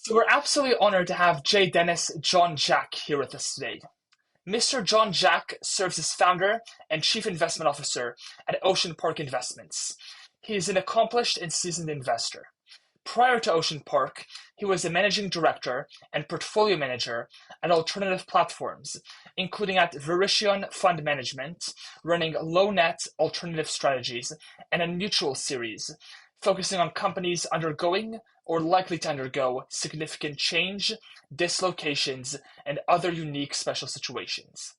So we're absolutely honored to have J.Dennis Jean-Jacques here with us today. Mr. Jean-Jacques serves as founder and chief investment officer at Ocean Park Investments. He is an accomplished and seasoned investor. Prior to Ocean Park, he was a managing director and portfolio manager at alternative platforms, including at Verition Fund Management, running low-net alternative strategies and a mutual series, focusing on companies undergoing or likely to undergo significant change, dislocations, and other unique special situations.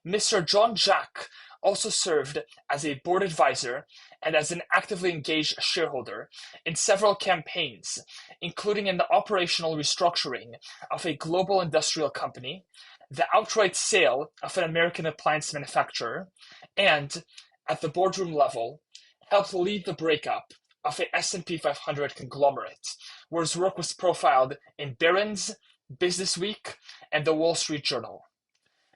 Mr. Jean-Jacques also served as a board advisor and as an actively engaged shareholder in several campaigns, including in the operational restructuring of a global industrial company, the outright sale of an American appliance manufacturer, and, at the boardroom level, helped lead the breakup of a S&P 500 conglomerate, where his work was profiled in Barron's, Business Week, and the Wall Street Journal.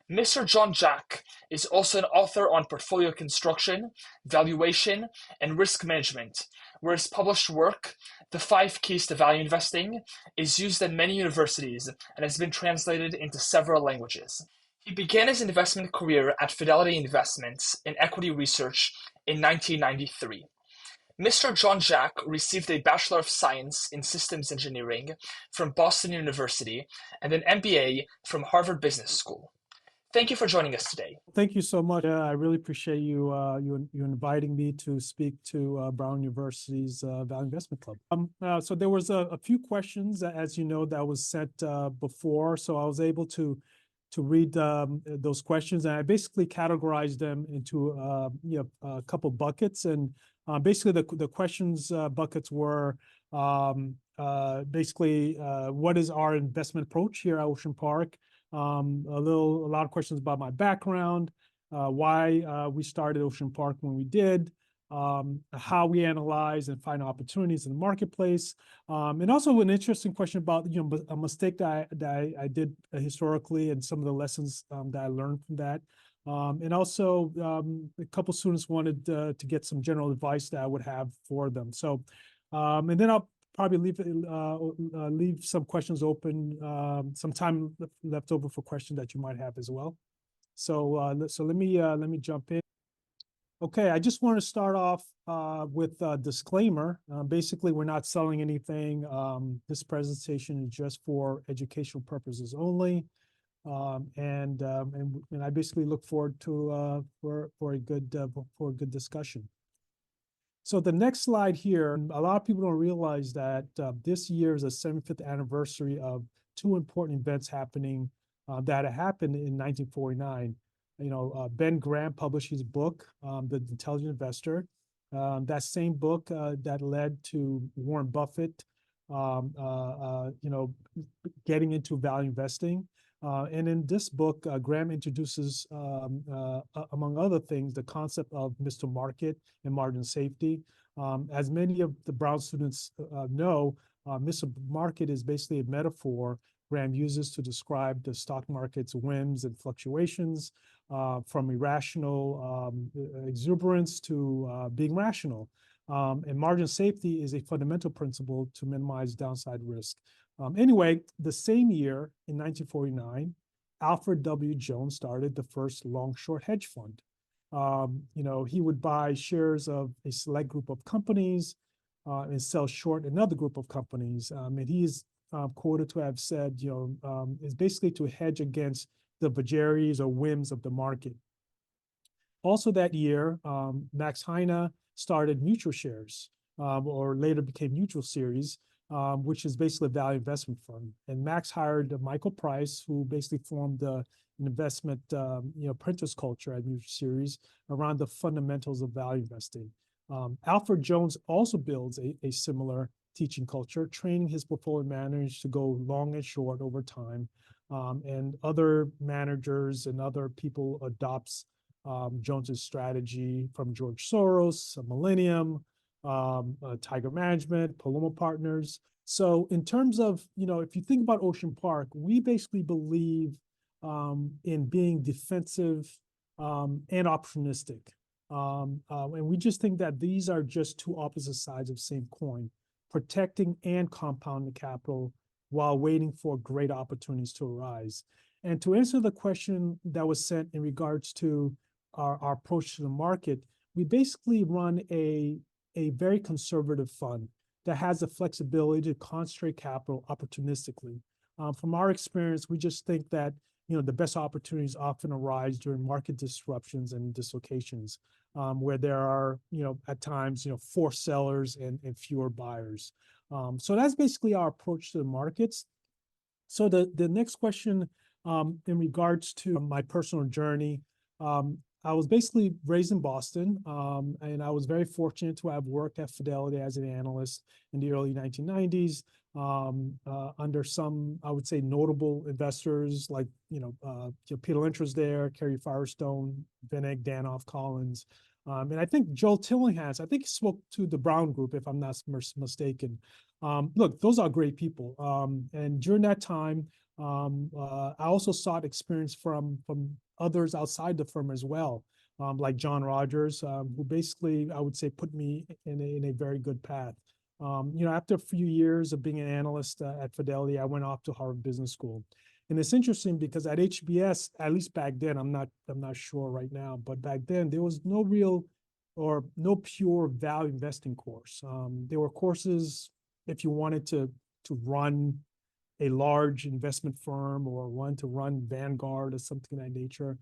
Mr. Jean-Jacques is also an author on portfolio construction, valuation, and risk management, where his published work, The Five Keys to Value Investing, is used at many universities and has been translated into several languages. He began his investment career at Fidelity Investments in equity research in 1993. Mr. Jean-Jacques received a Bachelor of Science in Systems Engineering from Boston University and an MBA from Harvard Business School. Thank you for joining us today. Thank you so much. I really appreciate you inviting me to speak to Brown University's Value Investment Club. So there was a few questions, as you know, that was sent before, so I was able to read those questions, and I basically categorized them into a couple buckets. And basically, the questions buckets were basically what is our investment approach here at Ocean Park? A lot of questions about my background, why we started Ocean Park when we did, how we analyze and find opportunities in the marketplace, and also an interesting question about a mistake that I did historically and some of the lessons that I learned from that. And also, a couple students wanted to get some general advice that I would have for them. So, and then I'll probably leave some questions open, some time left over for questions that you might have as well. So, so let me jump in. Okay, I just want to start off with a disclaimer. Basically, we're not selling anything. This presentation is just for educational purposes only. And I basically look forward to for a good discussion. So the next slide here, a lot of people don't realize that this year is the 75th anniversary of two important events happening that happened in 1949. Ben Graham published his book, The Intelligent Investor. That same book that led to Warren Buffett, getting into value investing. And in this book, Graham introduces, among other things, the concept of Mr. Market and margin safety. As many of the Brown students know, Mr. Market is basically a metaphor Graham uses to describe the stock market's whims and fluctuations, from irrational exuberance to being rational. And margin safety is a fundamental principle to minimize downside risk. Anyway, the same year, in 1949, Alfred W. Jones started the first long-short hedge fund. He would buy shares of a select group of companies and sell short another group of companies. And he is quoted to have said, is basically to hedge against the vagaries or whims of the market. Also that year, Max Heine started mutual shares, or later became Mutual Series, which is basically a value investment fund. And Max hired Michael Price, who basically formed an investment, printers culture at Mutual Series around the fundamentals of value investing. Alfred Jones also builds a similar teaching culture, training his portfolio managers to go long and short over time. And other managers and other people adopts Jones's strategy, from George Soros, Millennium, Tiger Management, Paloma Partners. So in terms of, if you think about Ocean Park, we basically believe in being defensive and opportunistic. And we just think that these are just two opposite sides of the same coin, protecting and compounding capital while waiting for great opportunities to arise. And to answer the question that was sent in regards to our approach to the market, we basically run a very conservative fund that has the flexibility to concentrate capital opportunistically. From our experience, we just think that the best opportunities often arise during market disruptions and dislocations, where there are at times forced sellers and fewer buyers. So that's basically our approach to the markets. So the next question, in regards to my personal journey, I was basically raised in Boston, and I was very fortunate to have worked at Fidelity as an analyst in the early 1990s, under some, I would say, notable investors like Peter Lynch was there, Kerry Firestone, Vinnick, Danoff, Collins, and I think Joel Tillinghast. I think he spoke to the Brown Group, if I'm not mistaken. Look, those are great people, and during that time, I also sought experience from others outside the firm as well, like John Rogers, who basically, I would say, put me in a very good path. After a few years of being an analyst at Fidelity, I went off to Harvard Business School. And it's interesting because at HBS, at least back then, I'm not sure right now, but back then there was no real or no pure value investing course. There were courses if you wanted to run a large investment firm or want to run Vanguard or something of that nature.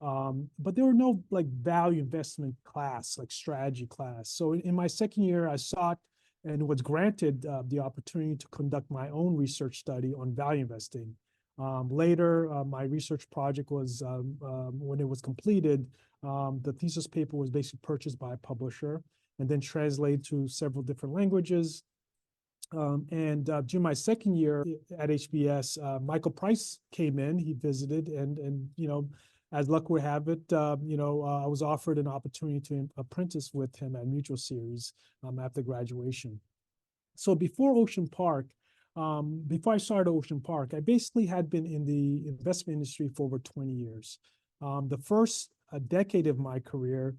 But there were no like value investment class, like strategy class. So in my second year, I sought and was granted the opportunity to conduct my own research study on value investing. Later, my research project was, when it was completed, the thesis paper was basically purchased by a publisher and then translated to several different languages. During my second year at HBS, Michael Price came in. He visited, and as luck would have it, I was offered an opportunity to apprentice with him at Mutual Series after graduation. So before I started Ocean Park, I basically had been in the investment industry for over 20 years. The first decade of my career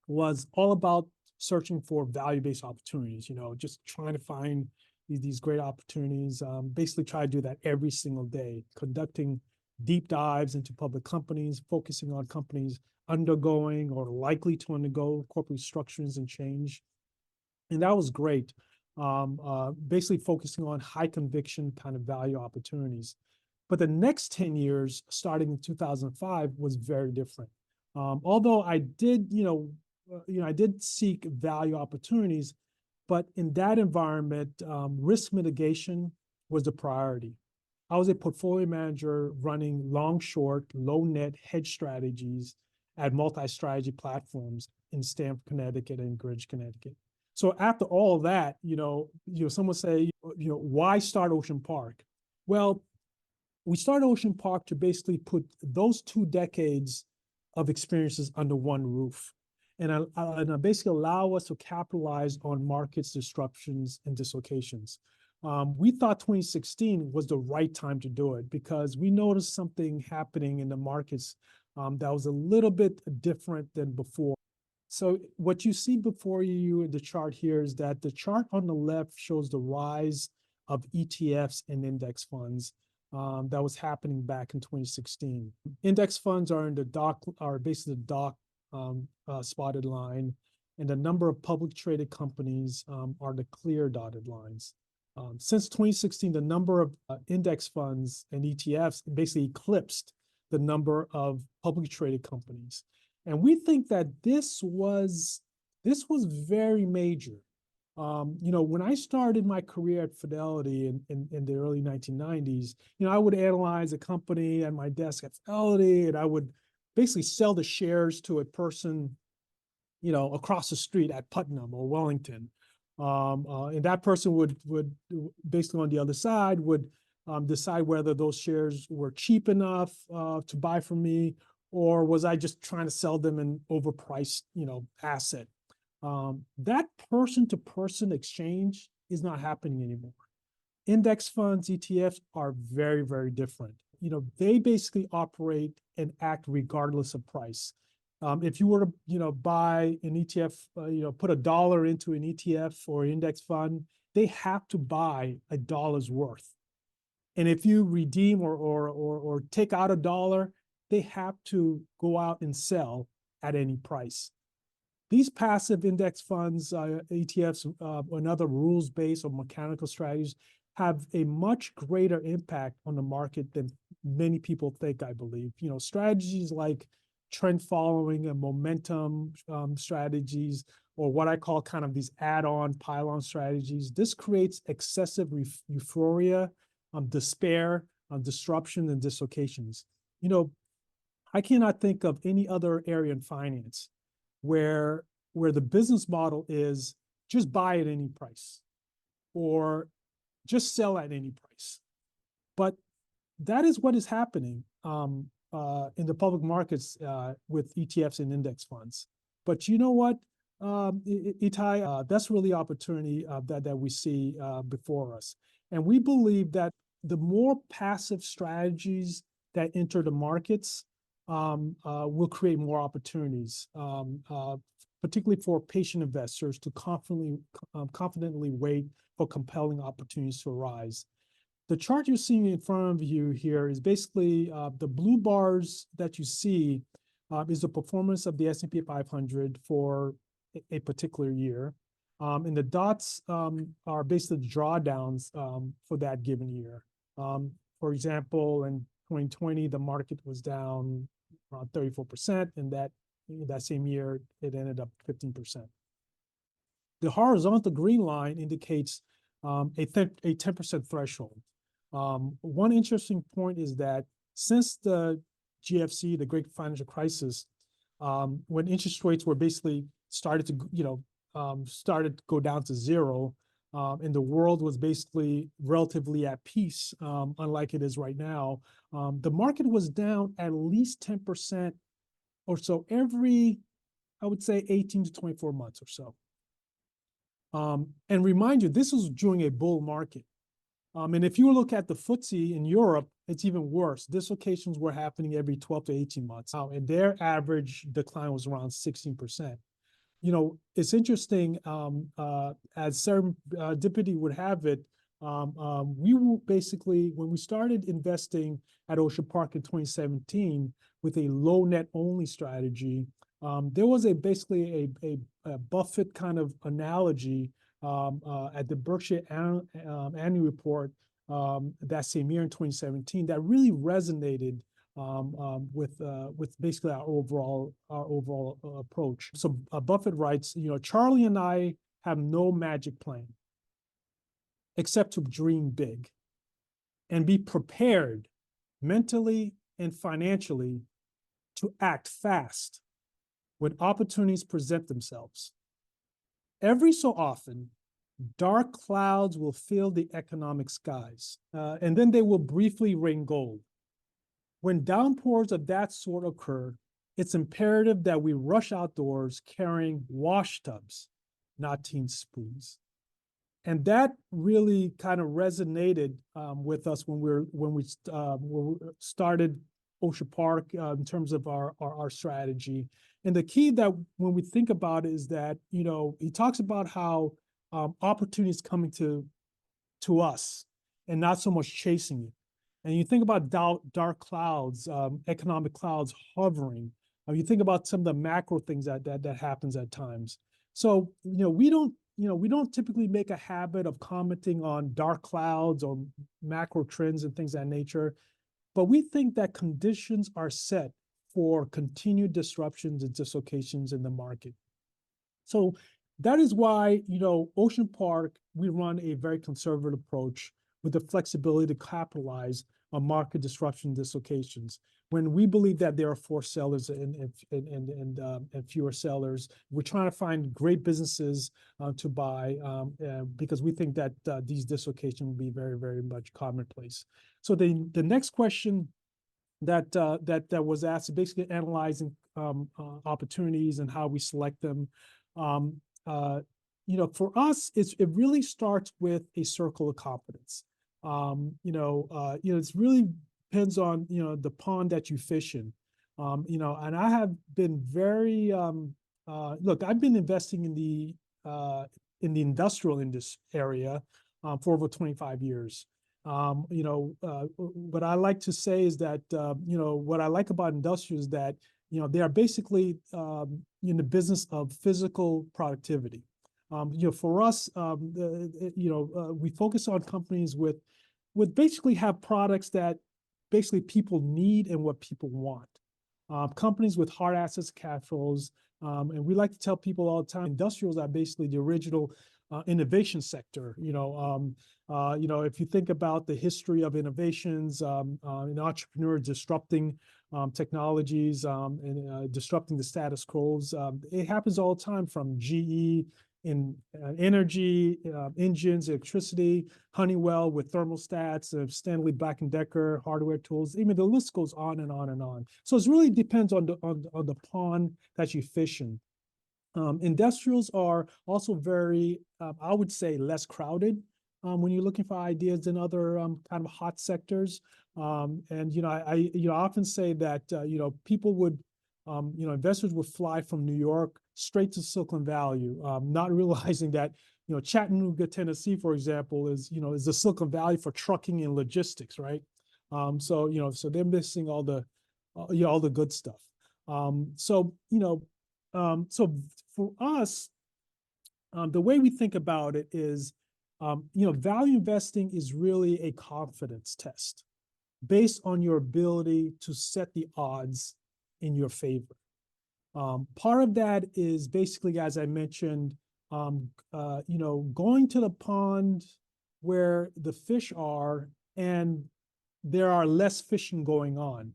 was all about searching for value-based opportunities, just trying to find these great opportunities, basically try to do that every single day, conducting deep dives into public companies, focusing on companies undergoing or likely to undergo corporate restructurings and change. And that was great, basically focusing on high conviction kind of value opportunities. But the next 10 years, starting in 2005, was very different. Although I did, I did seek value opportunities, but in that environment, risk mitigation was the priority. I was a portfolio manager running long, short, low net hedge strategies at multi-strategy platforms in Stamford, Connecticut and Greenwich, Connecticut. So after all of that, some would say, why start Ocean Park? Well, we started Ocean Park to basically put those 2 decades of experiences under one roof, and basically allow us to capitalize on markets disruptions and dislocations. We thought 2016 was the right time to do it because we noticed something happening in the markets that was a little bit different than before. So what you see before you in the chart here is that the chart on the left shows the rise of ETFs and index funds that was happening back in 2016. Index funds are basically the dark spotted line, and the number of public traded companies are the clear dotted lines. Since 2016, the number of index funds and ETFs basically eclipsed the number of publicly traded companies. And we think that this was very major. When I started my career at Fidelity in the early 1990s, I would analyze a company at my desk at Fidelity, and I would basically sell the shares to a person, across the street at Putnam or Wellington. And that person would basically on the other side would decide whether those shares were cheap enough to buy from me, or was I just trying to sell them an overpriced, asset. That person-to-person exchange is not happening anymore. Index funds, ETFs are very, very different. They basically operate and act regardless of price. If you were to, buy an ETF, put $1 into an ETF or index fund, they have to buy $1's worth. And if you redeem or take out $1, they have to go out and sell at any price. These passive index funds, ETFs, and other rules-based or mechanical strategies have a much greater impact on the market than many people think, I believe. Strategies like trend following and momentum strategies, or what I call kind of these add-on pile-on strategies, this creates excessive euphoria, despair, disruption, and dislocations. I cannot think of any other area in finance where the business model is just buy at any price or just sell at any price. But that is what is happening in the public markets with ETFs and index funds. But you know what, Itai, that's really opportunity that we see before us. And we believe that the more passive strategies that enter the markets will create more opportunities, particularly for patient investors to confidently wait for compelling opportunities to arise. The chart you're seeing in front of you here is basically the blue bars that you see is the performance of the S&P 500 for a particular year. And the dots are basically the drawdowns for that given year. For example, in 2020, the market was down around 34%, and that same year, it ended up 15%. The horizontal green line indicates a 10% threshold. One interesting point is that since the GFC, the Great Financial Crisis, when interest rates were basically started to go down to zero, and the world was basically relatively at peace, unlike it is right now, the market was down at least 10% or so every, I would say, 18 to 24 months or so. And remind you, this was during a bull market. And if you look at the FTSE in Europe, it's even worse. Dislocations were happening every 12 to 18 months. And their average decline was around 16%. It's interesting, as serendipity would have it, we will basically, when we started investing at Ocean Park in 2017 with a low net only strategy, there was basically a Buffett kind of analogy at the Berkshire annual report that same year in 2017 that really resonated with basically our overall approach. So Buffett writes, Charlie and I have no magic plan except to dream big and be prepared mentally and financially to act fast when opportunities present themselves. Every so often, dark clouds will fill the economic skies, and then they will briefly rain gold. When downpours of that sort occur, it's imperative that we rush outdoors carrying wash tubs, not teaspoons. And that really kind of resonated with us when we started Ocean Park in terms of our strategy. And the key that when we think about it is that, he talks about how opportunities coming to us and not so much chasing it. And you think about dark clouds, economic clouds hovering. You think about some of the macro things that happens at times. So, we don't typically make a habit of commenting on dark clouds or macro trends and things of that nature, but we think that conditions are set for continued disruptions and dislocations in the market. So that is why, Ocean Park, we run a very conservative approach with the flexibility to capitalize on market disruption dislocations. When we believe that there are more sellers and fewer sellers, we're trying to find great businesses to buy because we think that these dislocations will be very, very much commonplace. So the next question that was asked, basically analyzing opportunities and how we select them. For us, it really starts with a circle of competence. It really depends on, the pond that you fish in. And I have been very, I've been investing in the industrial area for over 25 years. What I like to say is that, what I like about industrials is that, they are basically in the business of physical productivity. For us, we focus on companies with basically have products that basically people need and what people want. Companies with hard assets, cash flows, and we like to tell people all the time, industrials are basically the original innovation sector. If you think about the history of innovations, an entrepreneur disrupting technologies and disrupting the status quos, it happens all the time from GE in energy, engines, electricity, Honeywell with thermostats, Stanley Black and Decker, hardware tools. I mean, the list goes on and on and on. So it really depends on the pond that you fish in. Industrials are also very, I would say, less crowded when you're looking for ideas in other kind of hot sectors. I often say that people would, investors would fly from New York straight to Silicon Valley, not realizing that Chattanooga, Tennessee, for example, is the Silicon Valley for trucking and logistics, right? So they're missing all the good stuff. So for us, the way we think about it is, value investing is really a confidence test based on your ability to set the odds in your favor. Part of that is basically, as I mentioned, going to the pond where the fish are and there are less fishing going on.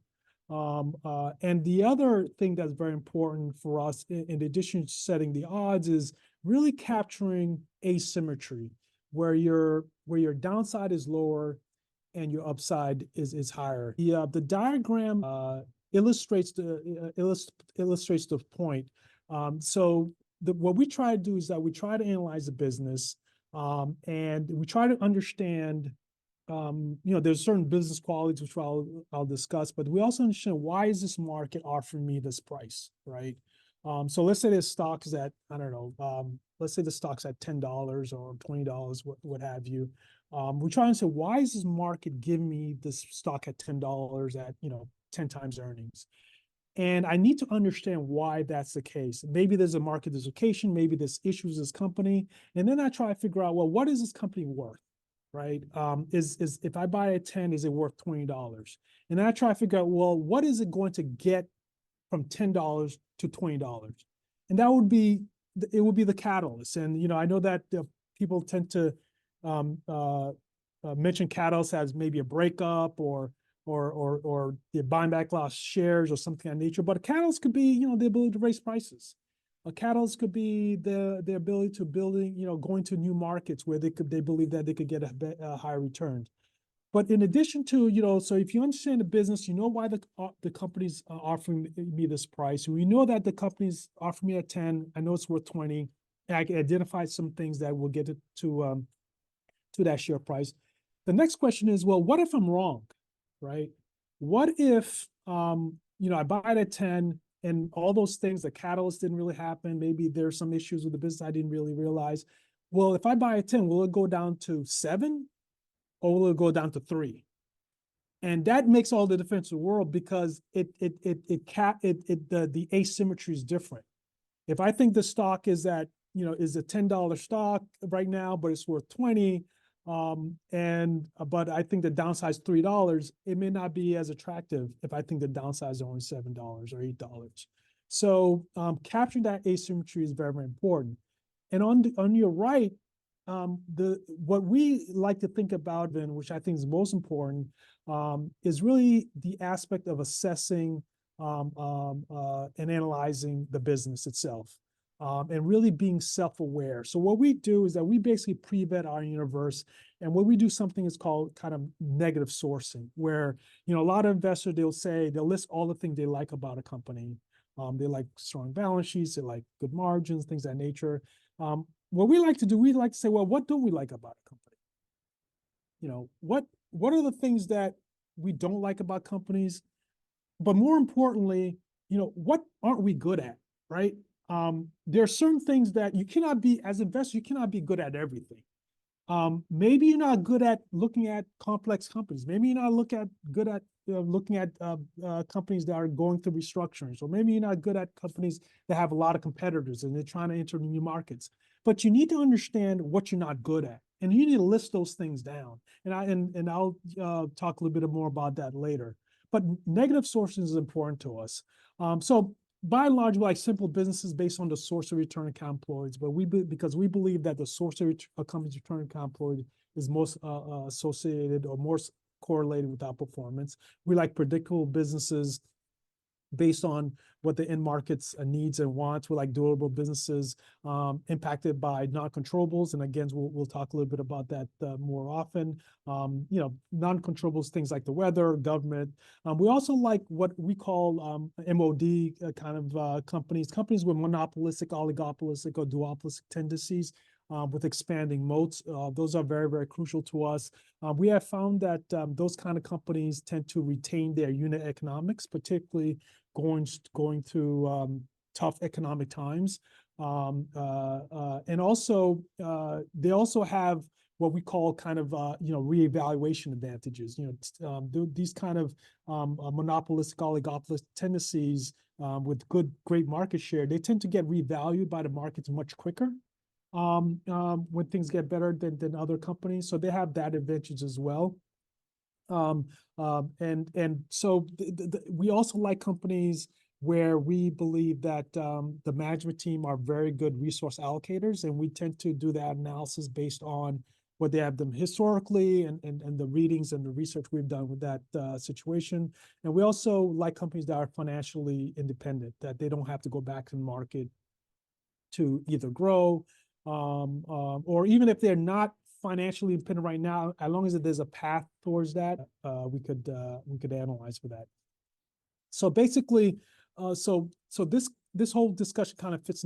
And the other thing that's very important for us, in addition to setting the odds, is really capturing asymmetry, where your downside is lower and your upside is higher. The diagram illustrates the point. What we try to do is that we try to analyze the business, and we try to understand. There's certain business qualities which I'll discuss, but we also understand, why is this market offering me this price, right? So let's say the stock is at, I don't know, let's say the stock's at $10 or $20, what have you. We try and say, why is this market giving me this stock at $10 at 10 times earnings? And I need to understand why that's the case. Maybe there's a market dislocation, maybe there's issues with this company, and then I try to figure out, well, what is this company worth? Right? Is if I buy at 10, is it worth $20? And then I try to figure out, well, what is it going to get from $10 to $20? And that would be, it would be the catalyst. And, I know that people tend to mention catalyst as maybe a breakup or the buying back lost shares or something of that nature. But a catalyst could be, the ability to raise prices. A catalyst could be the ability to going to new markets where they believe that they could get a higher return. But in addition to, so if you understand the business, why the company's offering me this price. We know that the company's offering me at 10. I know it's worth 20. And I can identify some things that will get it to that share price. The next question is, well, what if I'm wrong, right? What if I buy it at 10? And all those things, the catalyst didn't really happen. Maybe there's some issues with the business I didn't really realize. Well, if I buy at 10, will it go down to 7 or will it go down to 3? And that makes all the difference in the world, because the asymmetry is different. If I think the stock is at, is a $10 stock right now, but it's worth 20, but I think the downside is $3, it may not be as attractive if I think the downside is only $7 or $8. So capturing that asymmetry is very, very important. And on your right, what we like to think about, and which I think is most important, is really the aspect of assessing and analyzing the business itself. And really being self-aware. So what we do is that we basically pre-vet our universe, and what we do something is called kind of negative sourcing, where a lot of investors, they'll list all the things they like about a company. They like strong balance sheets, they like good margins, things of that nature. What we like to do, we like to say, well, what don't we like about a company? What are the things that we don't like about companies? But more importantly, what aren't we good at, right? There are certain things that you cannot be, as investors, you cannot be good at everything. Maybe you're not good at looking at complex companies. Maybe you're not good at looking at companies that are going through restructurings, or maybe you're not good at companies that have a lot of competitors and they're trying to enter new markets. But you need to understand what you're not good at, and you need to list those things down. And I'll talk a little bit more about that later. But negative sourcing is important to us. So by and large, we like simple businesses based on the source of return on account employed, but because we believe that the source of a company's return on account employed is most associated or more correlated with our performance. We like predictable businesses based on what the end market's needs and wants. We like durable businesses impacted by non-controllables. And again, we'll talk a little bit about that more often. Non-controllables, things like the weather, government. We also like what we call MOD kind of companies with monopolistic, oligopolistic, or duopolistic tendencies. With expanding moats. Those are very, very crucial to us. We have found that those kind of companies tend to retain their unit economics, particularly going through tough economic times. And also, they also have what we call kind of reevaluation advantages. These kind of monopolistic, oligopolistic tendencies with great market share, they tend to get revalued by the markets much quicker. When things get better than other companies. So they have that advantage as well. And so we also like companies where we believe that the management team are very good resource allocators, and we tend to do that analysis based on what they have done historically and the readings and the research we've done with that situation. And we also like companies that are financially independent, that they don't have to go back to the market to either grow, or even if they're not financially independent right now, as long as there's a path towards that, we could analyze for that. So basically, so this whole discussion kind of fits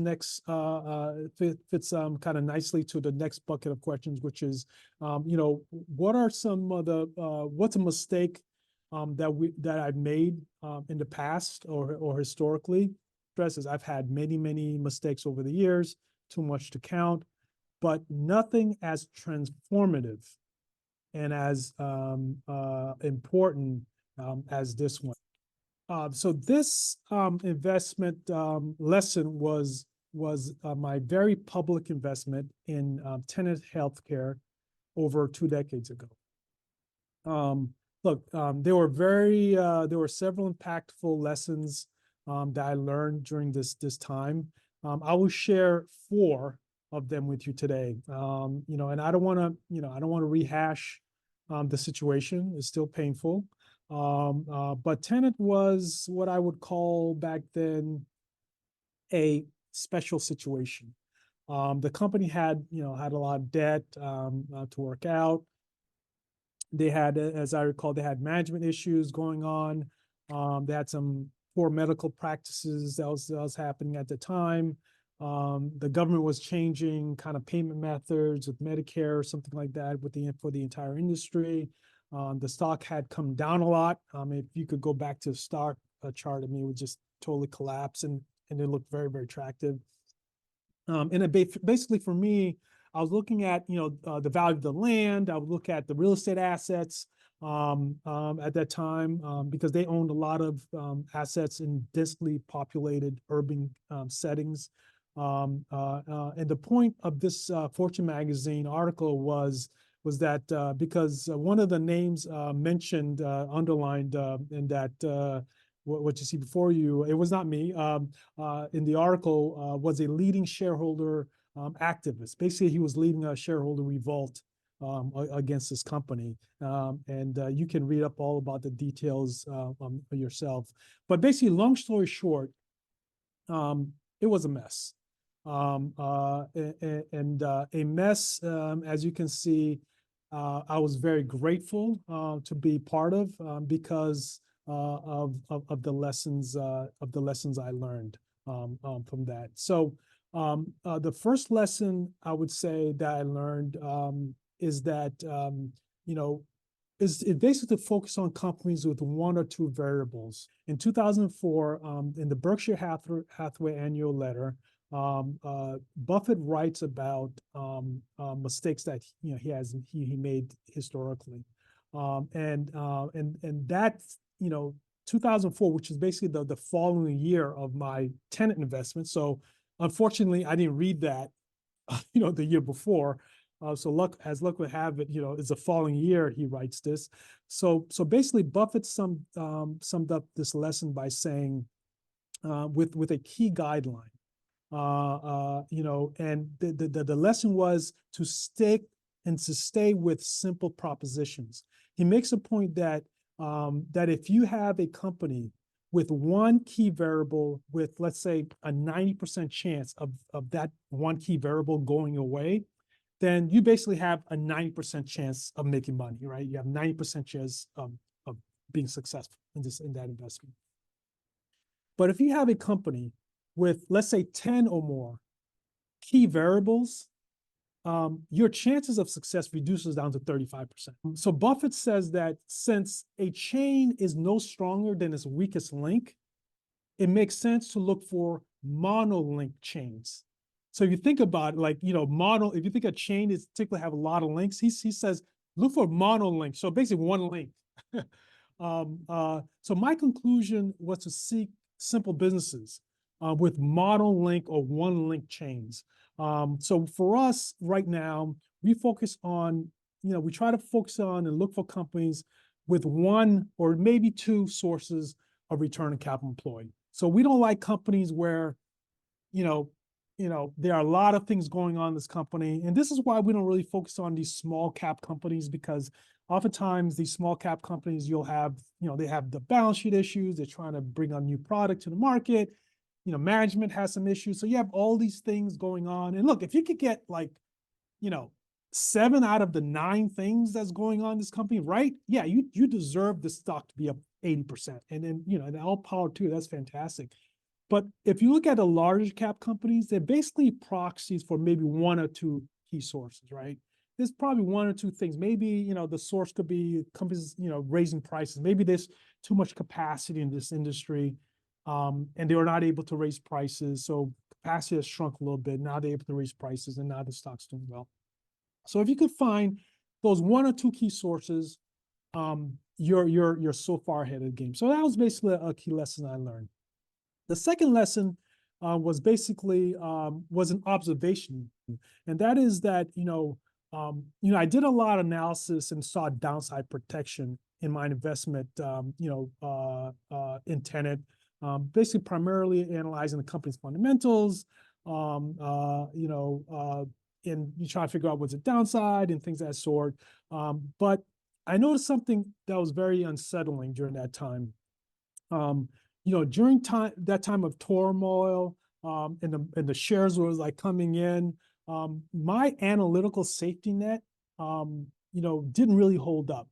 kind of nicely to the next bucket of questions, which is, what are some of the what's a mistake that I've made in the past or historically? Stresses, I've had many mistakes over the years, too much to count, but nothing as transformative and as important as this one. So this investment lesson was my very public investment in Tenet Healthcare over 2 decades ago. Look, there were several impactful lessons that I learned during this time. I will share 4 of them with you today. And I don't want to rehash the situation. It's still painful. But Tenet was what I would call back then a special situation. The company had a lot of debt to work out. They had, as I recall, they had management issues going on. They had some poor medical practices that was happening at the time. The government was changing kind of payment methods with Medicare or something like that for the entire industry. The stock had come down a lot. If you could go back to the stock chart, it would just totally collapse, and it looked very, very attractive. And basically for me, I was looking at the value of the land. I would look at the real estate assets at that time because they owned a lot of assets in densely populated urban settings. And the point of this Fortune magazine article was that because one of the names mentioned, underlined in that what you see before you, it was not me, in the article, was a leading shareholder activist. Basically, he was leading a shareholder revolt against this company. And you can read up all about the details yourself. But basically, long story short, it was a mess. And a mess, as you can see, I was very grateful to be part of because of the lessons I learned from that. So the first lesson I would say that I learned is that is basically to focus on companies with 1 or 2 variables. In 2004, in the Berkshire Hathaway annual letter, Buffett writes about mistakes that he made historically, and that 2004, which is basically the following year of my tenant investment. So unfortunately, I didn't read that the year before. So luck would have it, it's the following year he writes this. So basically, Buffett summed up this lesson by saying, with a key guideline, and the lesson was to stick and to stay with simple propositions. He makes a point that that if you have a company with one key variable, with let's say a 90% chance of that one key variable going away, then you basically have a 90% chance of making money, right? You have 90% chance of being successful in that investment. But if you have a company with, let's say, 10 or more key variables, your chances of success reduces down to 35%. So Buffett says that since a chain is no stronger than its weakest link, it makes sense to look for monolink chains. So if you think about it, like, if you think a chain is typically have a lot of links, he says, look for monolink. So basically one link. So my conclusion was to seek simple businesses with monolink or one link chains. So for us right now, we focus on, we try to focus on and look for companies with one or maybe two sources of return on capital employed. So we don't like companies where, there are a lot of things going on in this company. And this is why we don't really focus on these small cap companies, because oftentimes these small cap companies, you'll have, they have the balance sheet issues. They're trying to bring a new product to the market. Management has some issues. So you have all these things going on. And look, if you could get 7 out of the 9 things that's going on in this company, right? Yeah, you deserve the stock to be up 80%. And then, and all power to it, that's fantastic. But if you look at the large cap companies, they're basically proxies for maybe 1 or 2 key sources, right? There's probably 1 or 2 things. Maybe, the source could be companies, raising prices. Maybe there's too much capacity in this industry, and they were not able to raise prices. So capacity has shrunk a little bit. Now they're able to raise prices, and now the stock's doing well. So if you could find those 1 or 2 key sources, you're so far ahead of the game. So that was basically a key lesson I learned. The second lesson was basically was an observation, and that is that I did a lot of analysis and saw downside protection in my investment, in Tenet, basically primarily analyzing the company's fundamentals, and you try to figure out what's the downside and things of that sort. But I noticed something that was very unsettling during that time. During that time of turmoil, and the shares were like coming in, my analytical safety net, didn't really hold up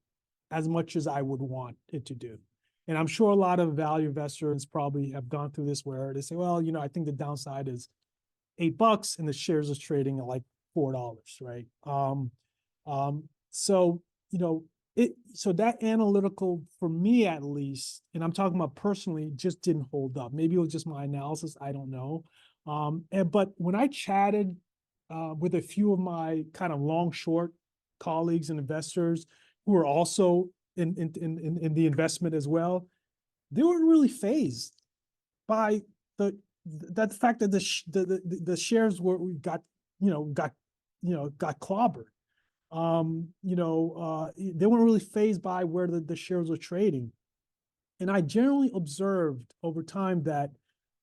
as much as I would want it to do. And I'm sure a lot of value investors probably have gone through this where they say, well, I think the downside is $8 and the shares is trading at like $4, right? So that analytical, for me at least, and I'm talking about personally, just didn't hold up. Maybe it was just my analysis, I don't know. But when I chatted with a few of my kind of long short colleagues and investors who are also in the investment as well, they weren't really fazed by the fact that the shares got clobbered. They weren't really fazed by where the shares were trading. And I generally observed over time that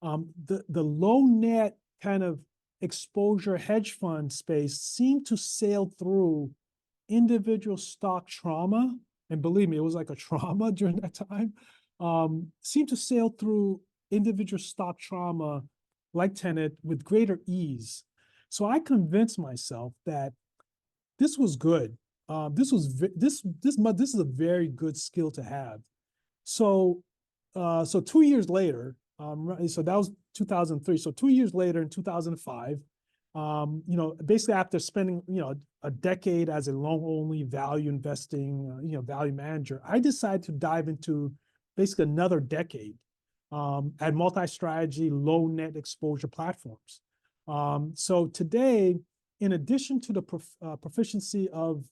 the low net kind of exposure hedge fund space seemed to sail through individual stock trauma. And believe me, it was like a trauma during that time. Seemed to sail through individual stock trauma like Tenet with greater ease. So I convinced myself that this was good. This is a very good skill to have. So 2 years later, so that was 2003. So 2 years later, in 2005, basically after spending a decade as a long-only value investing, value manager, I decided to dive into basically another decade at multi-strategy, low net exposure platforms. So today, in addition to the proficiency of,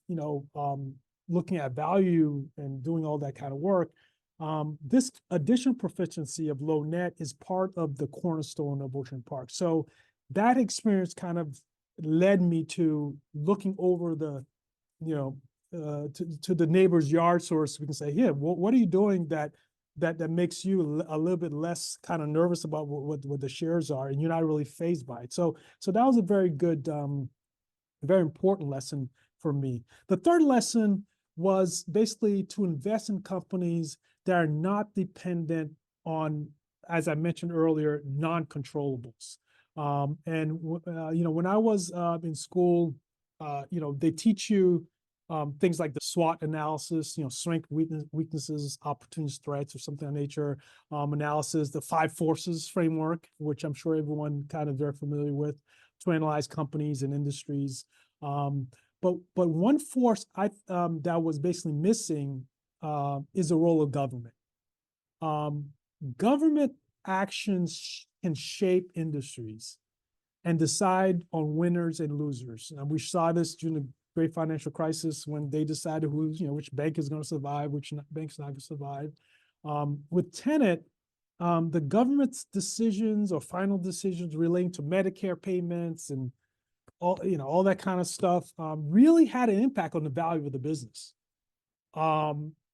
looking at value and doing all that kind of work, this additional proficiency of low net is part of the cornerstone of Ocean Park. So that experience kind of led me to looking over the, to the neighbor's yard, so we can say, yeah, what are you doing that makes you a little bit less kind of nervous about what the shares are, and you're not really fazed by it. So that was a very good, very important lesson for me. The third lesson was basically to invest in companies that are not dependent on, as I mentioned earlier, non-controllables. When I was in school, they teach you things like the SWOT analysis, strength, weaknesses, opportunities, threats, or something of nature, analysis, the 5 forces framework, which I'm sure everyone kind of very familiar with, to analyze companies and industries. But one force that was basically missing is the role of government. Government actions can shape industries and decide on winners and losers. And we saw this during the Great Financial Crisis when they decided which bank is going to survive, which bank's not going to survive. With Tenet, the government's decisions or final decisions relating to Medicare payments and all that kind of stuff really had an impact on the value of the business.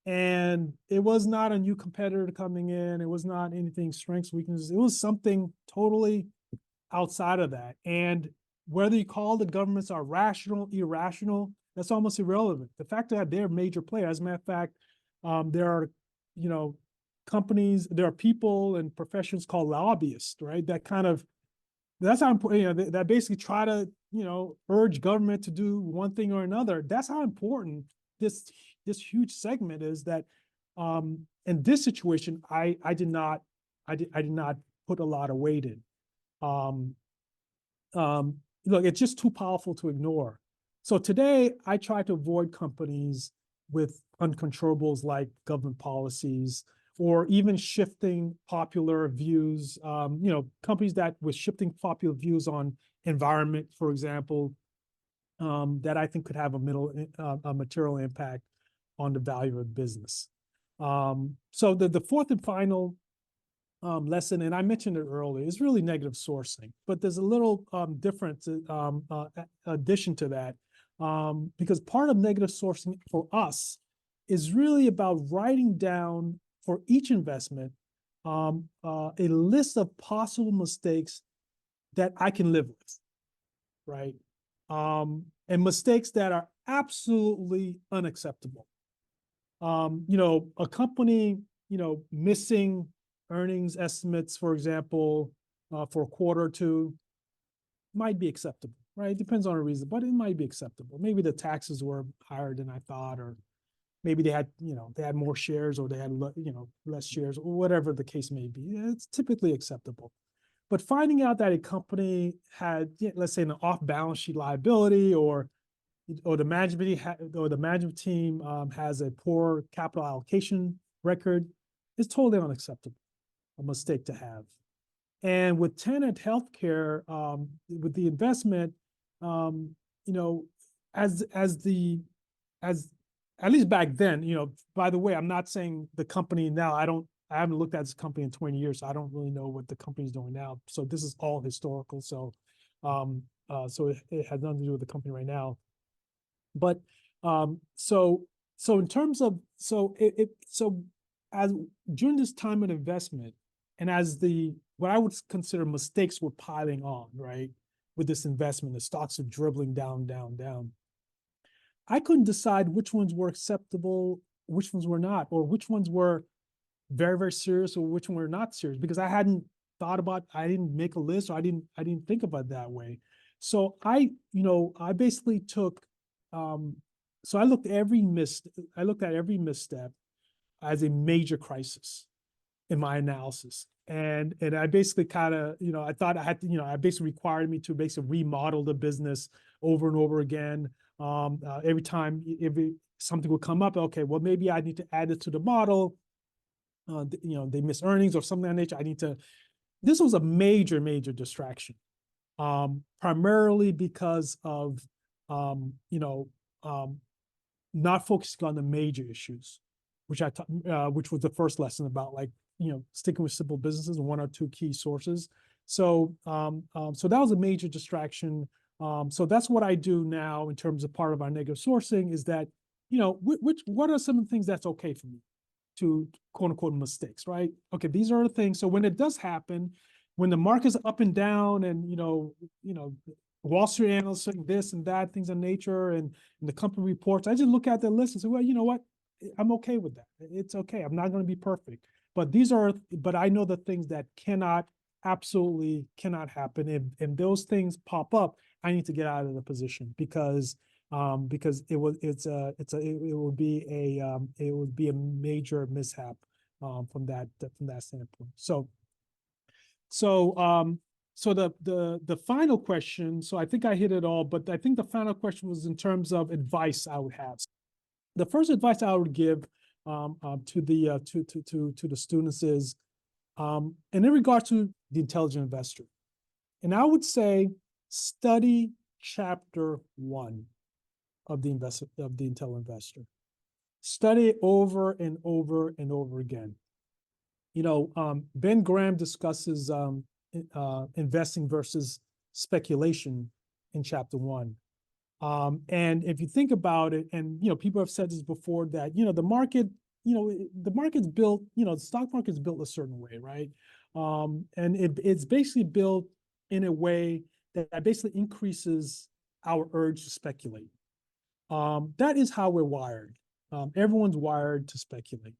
And it was not a new competitor coming in. It was not anything strengths, weaknesses. It was something totally outside of that. And whether you call the governments are rational, irrational, that's almost irrelevant. The fact that they're major players, as a matter of fact, there are, companies, there are people and professions called lobbyists, right? That's how important, that basically try to, urge government to do one thing or another. That's how important this huge segment is. That in this situation, I did not put a lot of weight in. Look, it's just too powerful to ignore. So today, I try to avoid companies with uncontrollables like government policies, or even shifting popular views, companies that with shifting popular views on environment, for example, that I think could have a material impact on the value of the business. So the fourth and final lesson, and I mentioned it earlier, is really negative sourcing. But there's a little difference, addition to that, because part of negative sourcing for us is really about writing down for each investment a list of possible mistakes that I can live with, right? And mistakes that are absolutely unacceptable. A company, missing earnings estimates, for example, for a quarter or two, might be acceptable, right? It depends on a reason, but it might be acceptable. Maybe the taxes were higher than I thought, or maybe they had more shares, or they had, less shares, or whatever the case may be. It's typically acceptable. But finding out that a company had, let's say, an off-balance sheet liability, or the management team has a poor capital allocation record, is totally unacceptable, a mistake to have. And with Tenet Healthcare, with the investment, at least back then, by the way, I'm not saying the company now, I haven't looked at this company in 20 years, so I don't really know what the company's doing now. So this is all historical. So it has nothing to do with the company right now. But so in terms of, as during this time of investment, and as what I would consider mistakes were piling on, right, with this investment, the stocks are dribbling down, down, down. I couldn't decide which ones were acceptable, which ones were not, or which ones were very, very serious, or which one were not serious, because I didn't make a list, or I didn't think about it that way. So I basically took, so I looked at every misstep as a major crisis in my analysis. And I basically kind of, I thought I had to, I basically required me to basically remodel the business over and over again. Every time something would come up, okay, well, maybe I need to add it to the model. They miss earnings or something of that nature. This was a major, major distraction. primarily because of, you know, not focusing on the major issues, which which was the first lesson about, like, you know, sticking with simple businesses and one or two key sources. So, so that was a major distraction. So that's what I do now in terms of part of our negative sourcing, is that, you know, what are some of the things that's okay for me to, quote unquote, mistakes, right? Okay, these are the things. So when it does happen, when the market's up and down, and Wall Street analysts saying this and that, things of nature, and the company reports, I just look at the list and say, well, you know what? I'm okay with that. It's okay. I'm not going to be perfect. But I know the things that absolutely cannot happen. And those things pop up, I need to get out of the position, because it would be a major mishap from that standpoint. So the final question, so I think I hit it all, but I think the final question was in terms of advice I would have. The first advice I would give to the students is, and in regard to the intelligent investor, and I would say study chapter 1 of the intelligent investor. Study it over and over and over again. Ben Graham discusses investing versus speculation in chapter 1. And if you think about it, and people have said this before, that the market, the market's built, the stock market's built a certain way, right? And it's basically built in a way that basically increases our urge to speculate. That is how we're wired. Everyone's wired to speculate.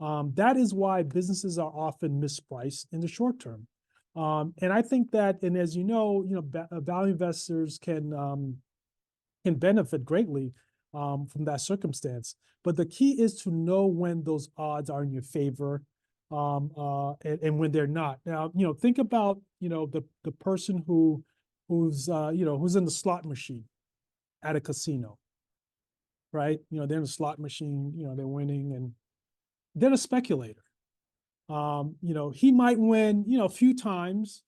That is why businesses are often mispriced in the short term. And I think that, and as value investors can benefit greatly from that circumstance. But the key is to know when those odds are in your favor, and when they're not. Now, think about the person who's in the slot machine at a casino, right? They're in the slot machine, they're winning, and they're a speculator. He might win, a few times,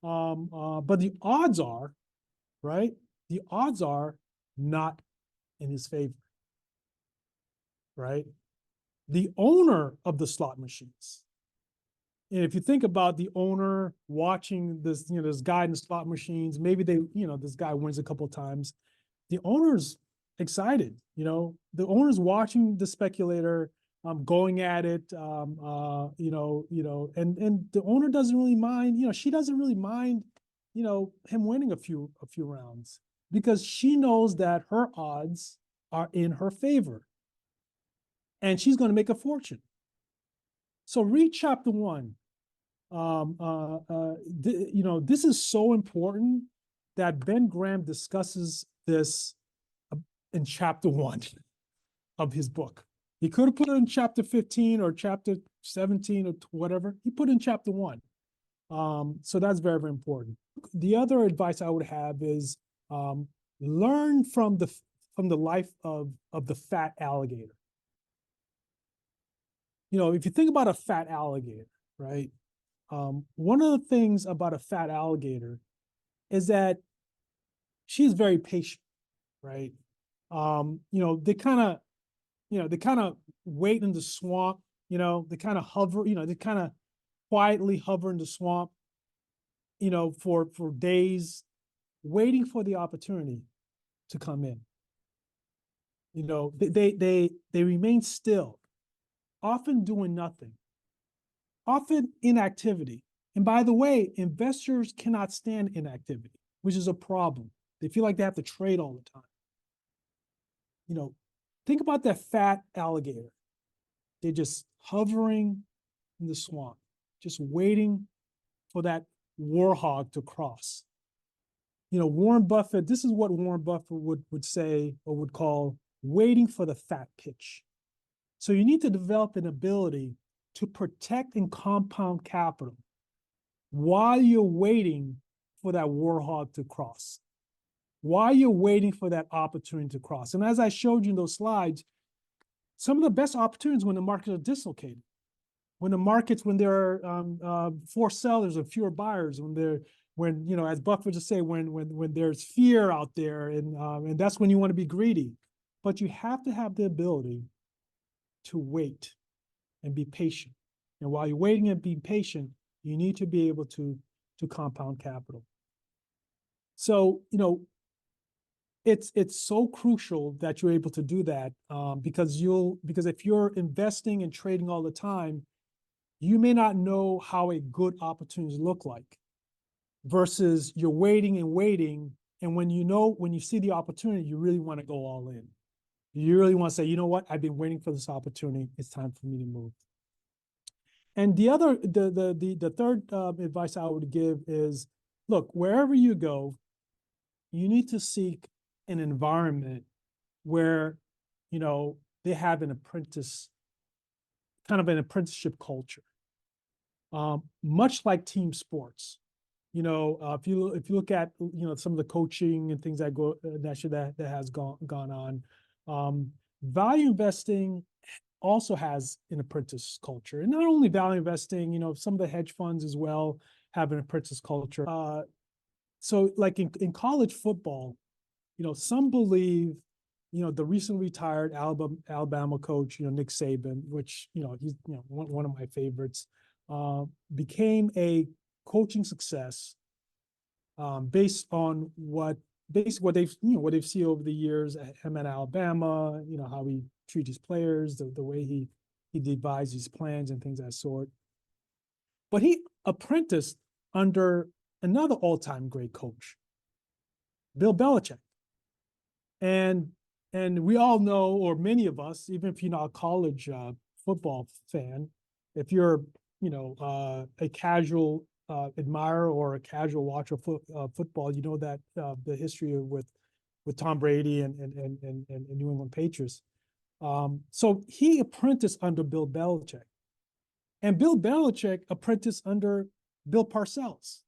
but the odds are, right? The odds are not in his favor, right? The owner of the slot machines, and if you think about the owner watching this, this guy in the slot machines, maybe this guy wins a couple of times. The owner's excited, the owner's watching the speculator going at it, and the owner doesn't really mind, she doesn't really mind, him winning a few rounds, because she knows that her odds are in her favor and she's going to make a fortune. So read chapter 1. This is so important that Ben Graham discusses this in chapter 1 of his book. He could have put it in chapter 15 or chapter 17 or whatever. He put it in chapter 1. So that's very, very important. The other advice I would have is learn from the life of the fat alligator. If you think about a fat alligator, right? One of the things about a fat alligator is that she's very patient, right? They kind of wait in the swamp, they kind of hover, they kind of quietly hover in the swamp, for days, waiting for the opportunity to come in. They remain still, often doing nothing, often inactivity. And by the way, investors cannot stand inactivity, which is a problem. They feel like they have to trade all the time. Think about that fat alligator. They're just hovering in the swamp, just waiting for that warhog to cross. Warren Buffett, this is what Warren Buffett would say, or would call, waiting for the fat pitch. So you need to develop an ability to protect and compound capital while you're waiting for that warhog to cross, while you're waiting for that opportunity to cross. And as I showed you in those slides, some of the best opportunities when the markets are dislocated, when there are 4 sellers and fewer buyers, when when, you know, as Buffett would just say, when there's fear out there, and that's when you want to be greedy. But you have to have the ability to wait and be patient. And while you're waiting and being patient, you need to be able to compound capital. So, you know, it's so crucial that you're able to do that, because if you're investing and trading all the time, you may not know how a good opportunity look like, versus you're waiting and waiting, and when you see the opportunity, you really want to go all in. You really want to say, you know what, I've been waiting for this opportunity. It's time for me to move. And the third advice I would give is, look, wherever you go, you need to seek an environment where, you know, they have an apprenticeship culture, much like team sports. You know, if you look at, you know, some of the coaching and things that has gone on, value investing also has an apprentice culture, and not only value investing. You know, some of the hedge funds as well have an apprentice culture. So, like in college football, you know, some believe, you know, the recently retired Alabama coach, you know, Nick Saban, which, you know, he's, you know, one of my favorites, became a coaching success, based on what they've seen over the years at him at Alabama, you know, how he treats his players, the way he devises his plans and things of that sort. But he apprenticed under another all-time great coach, Bill Belichick. And we all know, or many of us, even if you're not a college football fan, if you're, you know, a casual admirer or a casual watcher of football, you know that the history with Tom Brady and New England Patriots. So he apprenticed under Bill Belichick, and Bill Belichick apprenticed under Bill Parcells,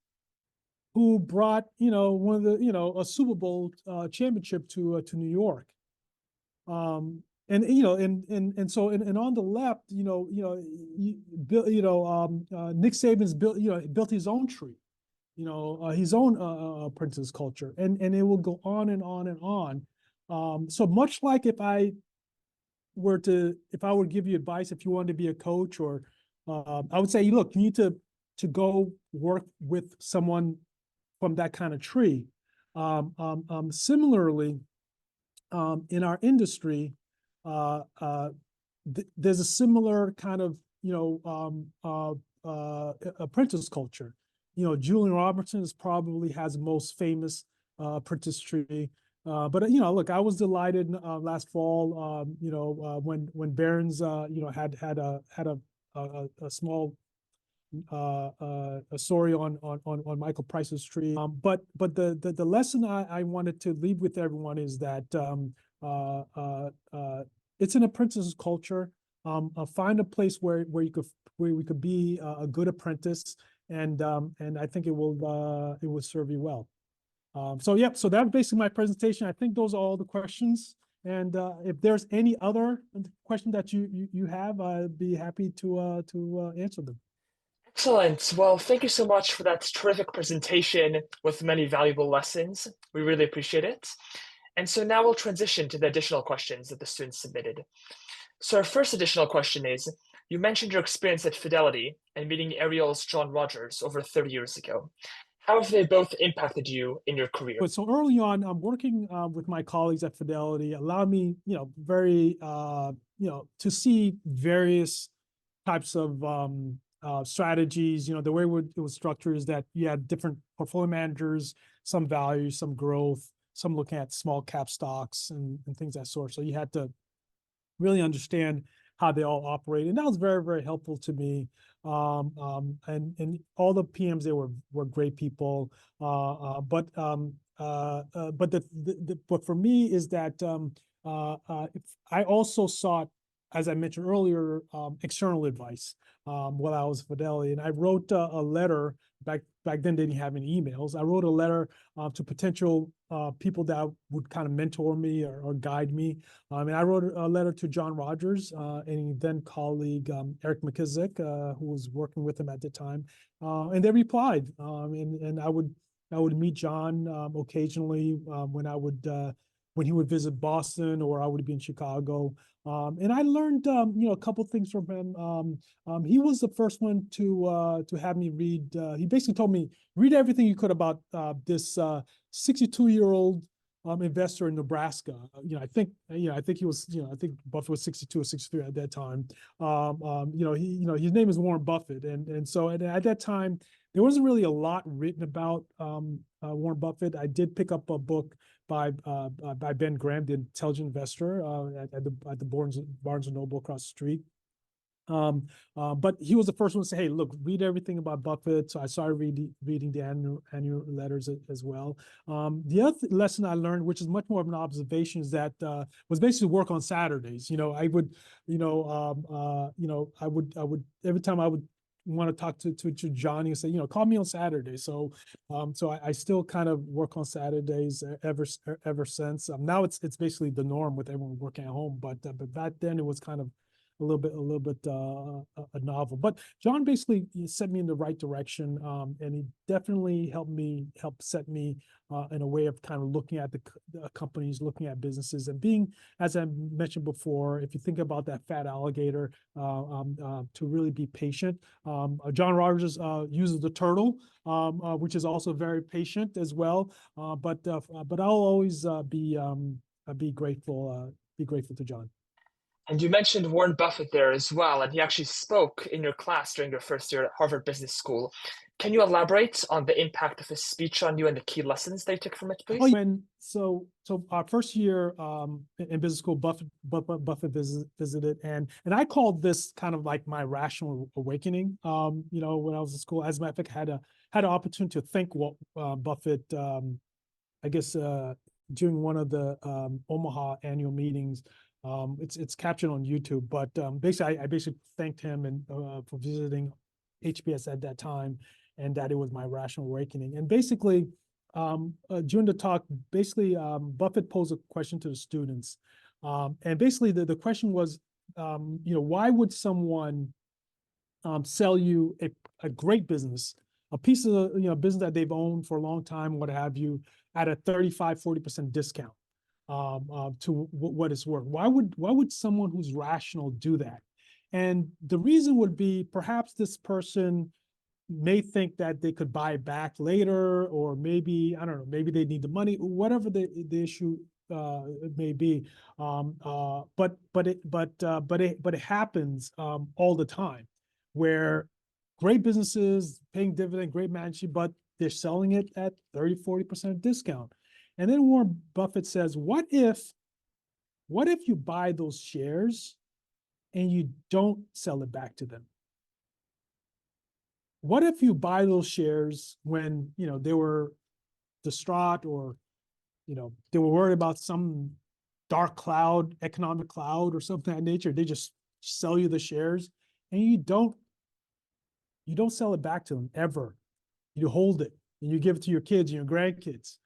who brought, you know, one of the, you know, a Super Bowl championship to New York. And you know, and so on the left, you know, Nick Saban's built his own tree, you know, his own apprentice culture, and it will go on and on and on. So much like if I would give you advice, if you wanted to be a coach, or I would say, look, you need to go work with someone from that kind of tree. Similarly, in our industry, there's a similar kind of, you know, apprentice culture. You know, Julian Robertson has the most famous apprentice tree. But you know, look, I was delighted last fall, you know, when Barron's, you know, had a small a story on Michael Price's tree. But the lesson I wanted to leave with everyone is that it's an apprentice culture. Find a place where we could be a good apprentice, and I think it will serve you well. So that's basically my presentation. I think those are all the questions. And if there's any other question that you have, I'd be happy to answer them. Excellent. Well, thank you so much for that terrific presentation with many valuable lessons. We really appreciate it. And so now we'll transition to the additional questions that the students submitted. So our first additional question is, you mentioned your experience at Fidelity and meeting Ariel's John Rogers over 30 years ago. How have they both impacted you in your career? But so early on, I'm working with my colleagues at Fidelity, allowed me, you know, very, you know, to see various types of strategies. You know, the way it was structured is that you had different portfolio managers, some value, some growth, some looking at small cap stocks and things of that sort. So you had to really understand how they all operate, and that was very, very helpful to me. And all the PMs, they were great people. But for me is that I also sought, as I mentioned earlier, external advice while I was at Fidelity, and I wrote a letter back then. They didn't have any emails. I wrote a letter to potential people that would kind of mentor me or guide me. And I wrote a letter to John Rogers, and then colleague Eric McKissick, who was working with him at the time, and they replied. And I would meet John occasionally when he would visit Boston, or I would be in Chicago. And I learned a couple things from him. He was the first one to have me read. He basically told me, read everything you could about this 62-year-old investor in Nebraska. I think he was, I think Buffett was 62 or 63 at that time. His name is Warren Buffett, and so at that time there wasn't really a lot written about Warren Buffett. I did pick up a book by Ben Graham, the Intelligent Investor, at the Barnes and Noble across the street. But he was the first one to say, "Hey, look, read everything about Buffett." So I started reading the annual letters as well. The other lesson I learned, which is much more of an observation, is that was basically work on Saturdays. I would, I would every time I would want to talk to Johnny and say, call me on Saturday. So I still kind of work on Saturdays ever since. Now it's basically the norm with everyone working at home, but back then it was kind of a little bit a novel. But John basically set me in the right direction, and he definitely helped set me in a way of kind of looking at the companies, looking at businesses, and being, as I mentioned before, if you think about that fat alligator, to really be patient. John Rogers uses the turtle, which is also very patient as well. But I'll always be grateful to John. And you mentioned Warren Buffett there as well, and he actually spoke in your class during your first year at Harvard Business School. Can you elaborate on the impact of his speech on you and the key lessons that you took from it, please? So our first year in business school, Buffett visited, and I called this kind of like my rational awakening. When I was in school, as a matter of fact, had an opportunity to thank Buffett. I guess during one of the Omaha annual meetings. It's captured on YouTube, but basically I basically thanked him and for visiting HBS at that time, and that it was my rational awakening. And basically during the talk, basically Buffett posed a question to the students, and basically the question was, why would someone sell you a great business, a piece of business that they've owned for a long time, what have you, at a 35-40% discount? To what it's worth. Why would someone who's rational do that? And the reason would be perhaps this person may think that they could buy it back later, or maybe, I don't know, maybe they need the money, whatever the issue may be. But it happens all the time, where great businesses paying dividend, great management, but they're selling it at 30-40% discount. And then Warren Buffett says, what if you buy those shares and you don't sell it back to them? What if you buy those shares when, they were distraught, or, they were worried about some dark cloud, economic cloud or something of that nature? They just sell you the shares and you don't sell it back to them ever. You hold it and you give it to your kids and your grandkids.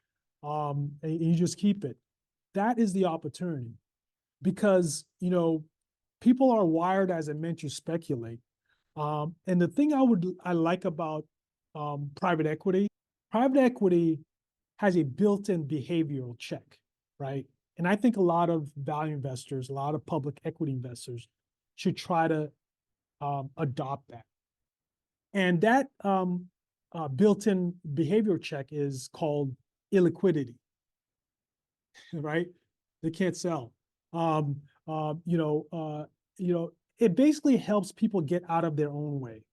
And you just keep it. That is the opportunity, because people are wired, as I mentioned, to speculate. And the thing I like about private equity has a built-in behavioral check, right? And I think a lot of value investors, a lot of public equity investors, should try to adopt that. And that built-in behavioral check is called illiquidity, right? They can't sell. It basically helps people get out of their own way.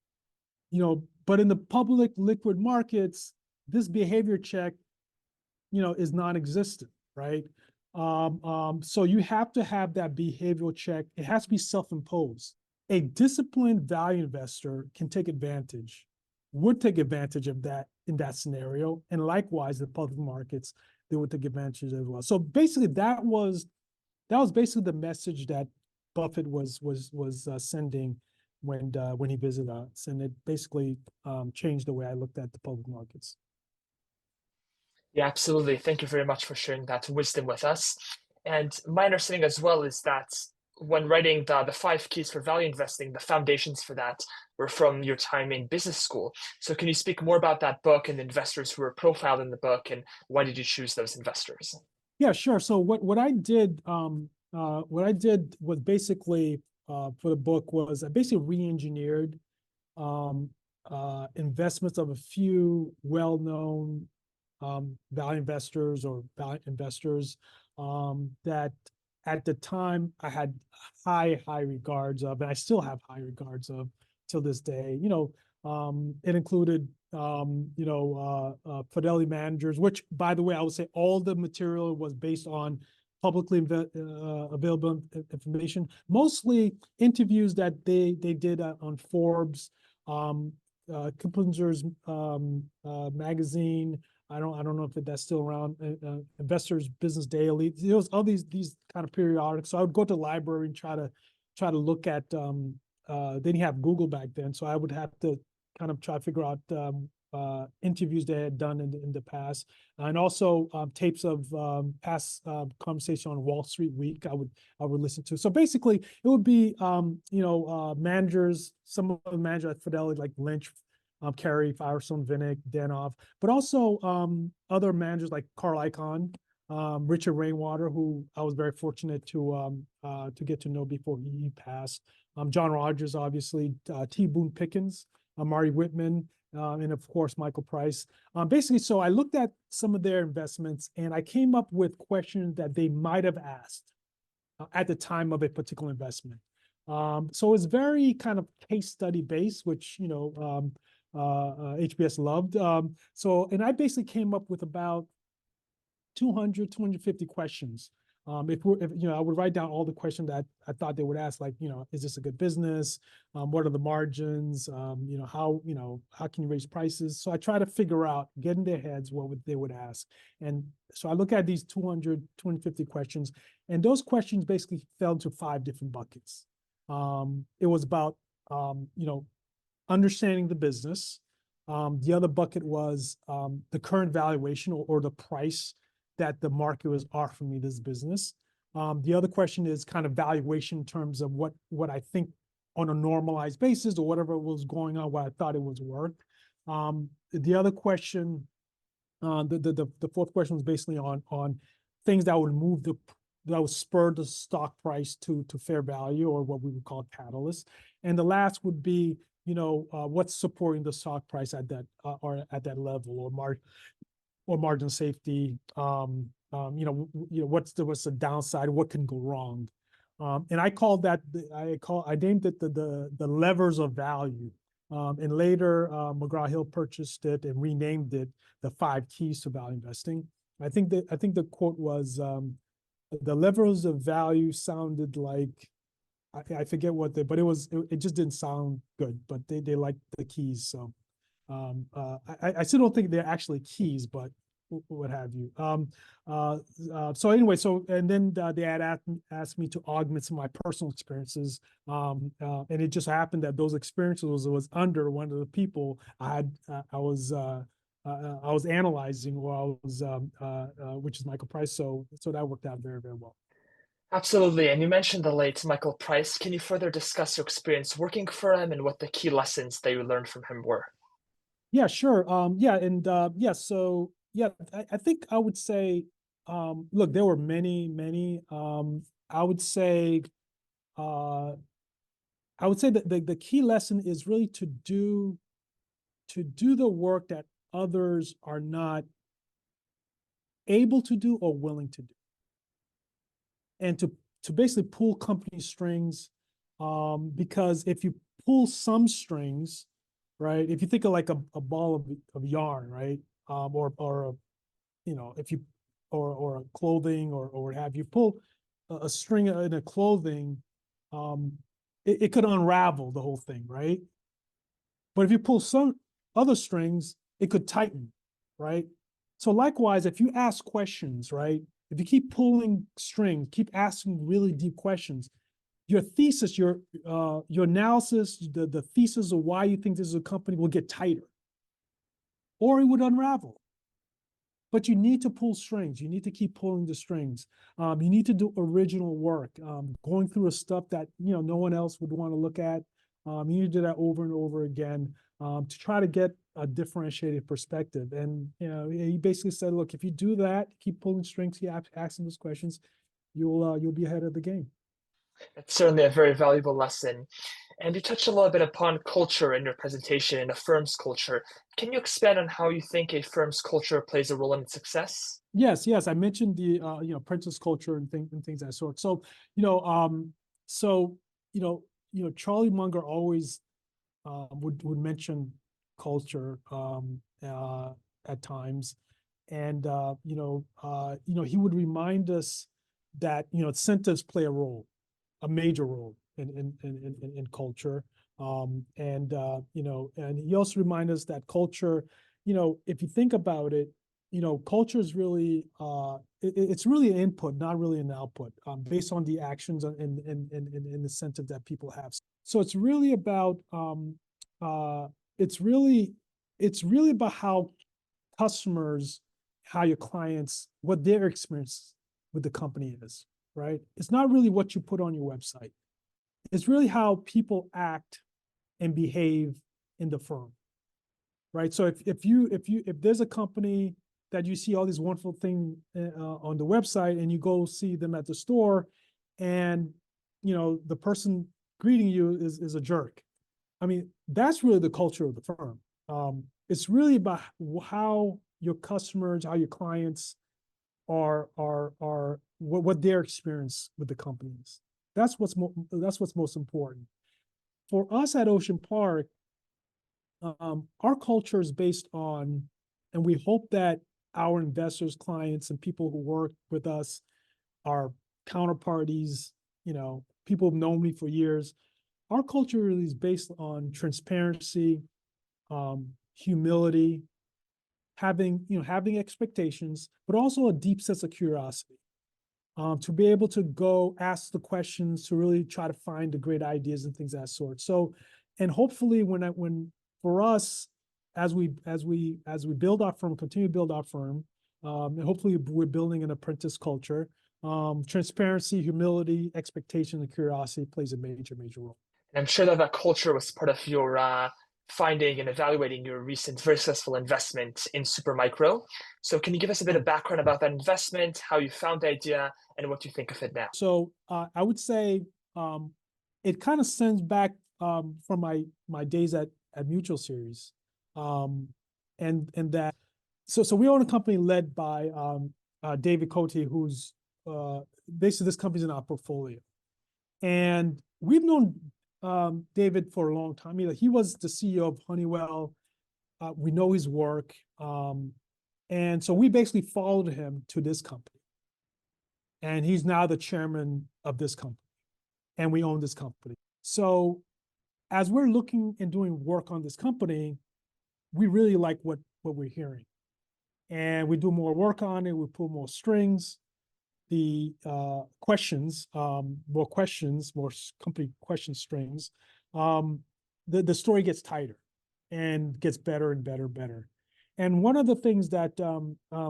But in the public liquid markets, this behavior check, is non-existent, right? So you have to have that behavioral check. It has to be self-imposed. A disciplined value investor would take advantage of that in that scenario, and likewise the public markets, they would take advantage as well. So basically, that was basically the message that Buffett was sending when he visited us, and it basically changed the way I looked at the public markets. Yeah, absolutely. Thank you very much for sharing that wisdom with us. And my understanding as well is that when writing the five keys for value investing, the foundations for that were from your time in business school. So can you speak more about that book and the investors who were profiled in the book, and why did you choose those investors? Yeah, sure. So what I did was basically for the book was I basically re-engineered um, investments of a few well-known value investors or value investors that at the time I had high regards of, and I still have high regards of till this day. It included fidelity managers, which, by the way, I would say all the material was based on publicly available information, mostly interviews that they did on Forbes, Kiplinger's magazine. I don't know if that's still around. Investors Business Daily. There was all these kind of periodicals. So I would go to the library and try to look at. They didn't have Google back then, so I would have to kind of try to figure out interviews they had done in the past, and also tapes of past conversation on Wall Street Week. I would listen to. So basically, it would be managers, some of the managers at Fidelity like Lynch, Carey, Firestone, Vinnick, Danoff, but also other managers like Carl Icahn, Richard Rainwater, who I was very fortunate to get to know before he passed. John Rogers, obviously, T. Boone Pickens, Marty Whitman, and of course Michael Price. Basically, so I looked at some of their investments and I came up with questions that they might have asked at the time of a particular investment. So it's very kind of case study based, which HBS loved. And I basically came up with about 200, 250 questions. If I would write down all the questions that I thought they would ask, like, is this a good business? What are the margins? How can you raise prices? So I try to figure out, get in their heads they would ask. And so I look at these 200, 250 questions, and those questions basically fell into 5 different buckets. It was about, understanding the business. The other bucket was the current valuation or the price that the market was offering me this business. The other question is kind of valuation in terms of what I think on a normalized basis or whatever was going on, what I thought it was worth. The other question, the fourth question was basically on things that would spur the stock price to fair value, or what we would call catalyst. And the last would be, what's supporting the stock price at that or at that level, or margin safety. What's the downside? What can go wrong? And I named it the levers of value. And later, McGraw-Hill purchased it and renamed it the 5 keys to value investing. I think the quote was, the levers of value sounded like, I forget but it just didn't sound good, but they liked the keys. So I still don't think they're actually keys, but what have you. So anyway, and then they had asked me to augment some of my personal experiences, and it just happened that those experiences was under one of the people I was analyzing, which is Michael Price. So that worked out very, very well. Absolutely. And you mentioned the late Michael Price. Can you further discuss your experience working for him and what the key lessons that you learned from him were? Yeah, sure. So yeah, I think I would say, look, there were many. I would say, uh, that the key lesson is really to do the work that others are not able to do or willing to do, and to basically pull company strings, because if you pull some strings, right? If you think of like a ball of yarn, right? Or if you or a clothing or what have you, pull a string in a clothing, it could unravel the whole thing, right? But if you pull some other strings, it could tighten, right? So likewise, if you ask questions, right? If you keep pulling strings, keep asking really deep questions, your thesis, your analysis, the thesis of why you think this is a company will get tighter, or it would unravel. but you need to pull strings. You need to keep pulling the strings. You need to do original work, going through a stuff that no one else would want to look at. You need to do that over and over again to try to get a differentiated perspective. And he basically said, look, if you do that, keep pulling strings, keep asking those questions, you'll be ahead of the game. That's certainly a very valuable lesson. And you touched a little bit upon culture in your presentation and a firm's culture. Can you expand on how you think a firm's culture plays a role in its success? Yes, yes. I mentioned the apprentice culture and things of that sort. So, you know, um, so Charlie Munger always would mention culture at times, and he would remind us that incentives play a role, a major role in culture. And he also reminds us that culture, if you think about it, culture is really it's really an input, not really an output, based on the actions and incentive that people have. So it's really about it's really about how customers, how your clients, what their experience with the company is, right? It's not really what you put on your website. It's really how people act and behave in the firm, right? So if there's a company that you see all these wonderful things on the website, and you go see them at the store, and the person greeting you is a jerk. I mean, that's really the culture of the firm. It's really about how your customers, how your clients are what their experience with the company is. That's what's most important. For us at Ocean Park, our culture is based on, and we hope that our investors, clients, and people who work with us, our counterparties, people who've known me for years, our culture really is based on transparency, humility, having expectations, but also a deep sense of curiosity. To be able to go ask the questions, to really try to find the great ideas and things of that sort. So, and hopefully when for us, as we build our firm, continue to build our firm, and hopefully we're building an apprentice culture. Transparency, humility, expectation, and curiosity plays a major role. And I'm sure that culture was part of your finding and evaluating your recent very successful investment in Supermicro. So can you give us a bit of background about that investment, how you found the idea, and what you think of it now? So I would say it kind of stems back from my days at Mutual Series, and that so we own a company led by David Cote, who's basically this company's in our portfolio, and we've known David for a long time. He was the CEO of Honeywell. We know his work, and so we basically followed him to this company, and he's now the chairman of this company, and we own this company. So as we're looking and doing work on this company, we really like what we're hearing, and we do more work on it. We pull more strings. The questions, more company question strings. The story gets tighter and gets better and better. And one of the things that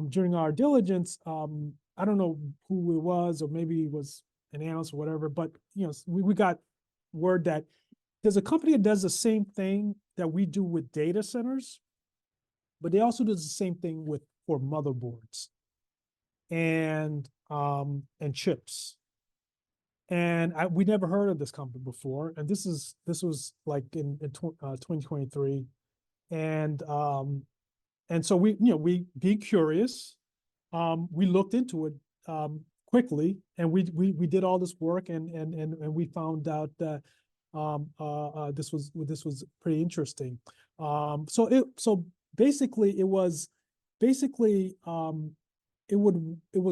during our diligence, I don't know who it was, or maybe it was an analyst or whatever, but we got word that there's a company that does the same thing that we do with data centers, but they also do the same thing for motherboards and chips. And we never heard of this company before. And this was like in 2023. And so we being curious, we looked into it quickly, and we did all this work, and we found out that this was pretty interesting. So basically it was